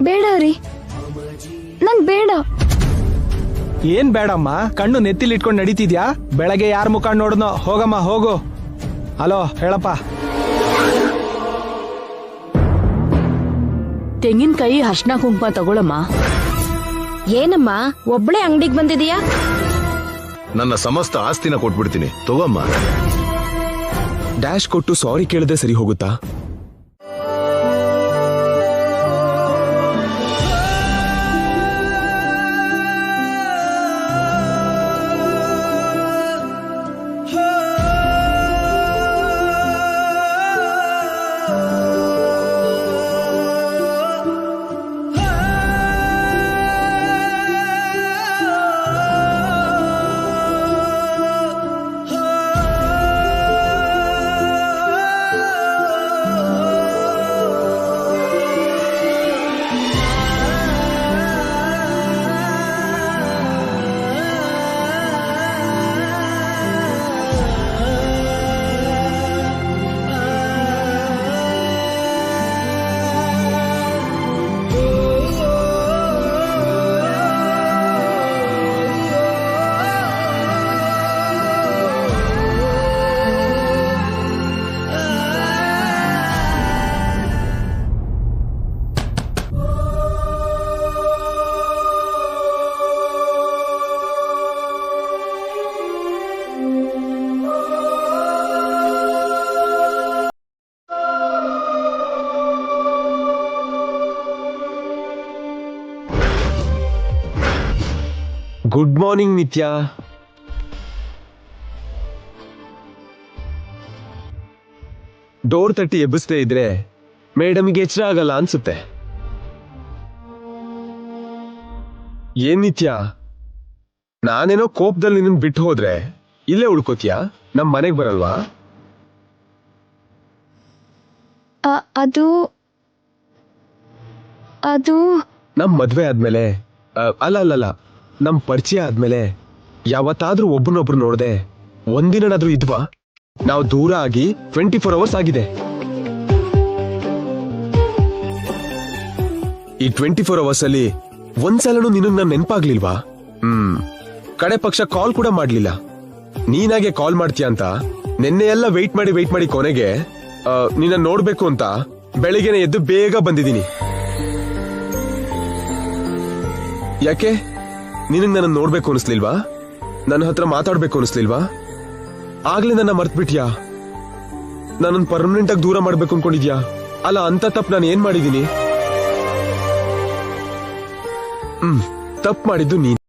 ಬೇಡ ರೀ, ನಂಗ್ ಬೇಡ. ಏನ್ ಬೇಡಮ್ಮ, ಕಣ್ಣು ನೆತ್ತಿಲ್ ಇಟ್ಕೊಂಡು ನಡೀತಿದ್ಯಾ? ಬೆಳಗ್ಗೆ ಯಾರ ಮುಖ ನೋಡ್ನೋ? ಹೋಗಮ್ಮ ಹೋಗು. ಹಲೋ ಹೇಳಪ್ಪ. ತೆಂಗಿನಕಾಯಿ ಅರ್ಶಿನ ಕುಂಕುಮ ತಗೊಳಮ್ಮ. ಏನಮ್ಮ ಒಬ್ಳೆ ಅಂಗಡಿಗೆ ಬಂದಿದೀಯಾ? ನನ್ನ ಸಮಸ್ತ ಆಸ್ತಿನ ಕೊಟ್ಬಿಡ್ತೀನಿ, ತಗೋಮ್ಮ. ಡ್ಯಾಶ್ ಕೊಟ್ಟು ಸಾರಿ ಕೇಳದೆ ಸರಿ ಹೋಗುತ್ತಾ? ಗುಡ್ ಮಾರ್ನಿಂಗ್ ನಿತ್ಯ. ಡೋರ್ ತಟ್ಟಿ ಎಬ್ಬಿಸ್ದೇ ಇದ್ರೆ ಮೇಡಮ್ಗೆ ಎಚ್ಚರ ಆಗಲ್ಲ ಅನ್ಸುತ್ತೆ. ಏನ್ ನಿತ್ಯ, ನಾನೇನೋ ಕೋಪದಲ್ಲಿ ನಿನ್ನ ಬಿಟ್ಟು ಹೋದ್ರೆ ಇಲ್ಲೇ ಉಳ್ಕೋತೀಯಾ? ನಮ್ ಮನೆಗ್ ಬರಲ್ವಾ? ಅದು ಅದು ನಮ್ ಮದ್ವೆ ಆದ್ಮೇಲೆ ಅಲ್ಲ ನಮ್ ಪರಿಚಯ ಆದ್ಮೇಲೆ ಯಾವತ್ತಾದ್ರೂ ಒಬ್ರನ್ನೊಬ್ರು ನೋಡ್ದೆ ಒಂದಿನಾದ್ರೂ ಇದ್ವಾ? ನಾವು ದೂರ ಆಗಿ 24 ಅವರ್ಸ್ ಆಗಿದೆ. ಈ 24 ಅವರ್ಸ್ ಅಲ್ಲಿ ಒಂದ್ಸಲನೂ ನಿನಗ್ ನನ್ ನೆನ್ಪಾಗ್ಲಿಲ್ವಾ? ಕಡೆ ಪಕ್ಷ ಕಾಲ್ ಕೂಡ ಮಾಡ್ಲಿಲ್ಲ. ನೀನಾಗೆ ಕಾಲ್ ಮಾಡ್ತೀಯ ಅಂತ ನಿನ್ನೆ ಎಲ್ಲ ವೆಯ್ಟ್ ಮಾಡಿ ಕೊನೆಗೆ ನಿನ್ನ ನೋಡ್ಬೇಕು ಅಂತ ಬೆಳಿಗ್ಗೆನೆ ಎದ್ದು ಬೇಗ ಬಂದಿದ್ದೀನಿ. ಯಾಕೆ ನಿನಗ್ ನನ್ನ ನೋಡ್ಬೇಕು ಅನಿಸ್ಲಿಲ್ವಾ? ನನ್ನ ಹತ್ರ ಮಾತಾಡ್ಬೇಕು ಅನಿಸ್ಲಿಲ್ವಾ? ಆಗ್ಲೇ ನನ್ನ ಮರ್ತ್ ಬಿಟ್ಯಾ? ನನ್ನ ಪರ್ಮನೆಂಟ್ ಆಗಿ ದೂರ ಮಾಡ್ಬೇಕು ಅನ್ಕೊಂಡಿದ್ಯಾ? ಅಲ್ಲ, ಅಂತ ತಪ್ಪು ನಾನು ಏನ್ ಮಾಡಿದೀನಿ? ತಪ್ಪು ಮಾಡಿದ್ದು ನೀನ್.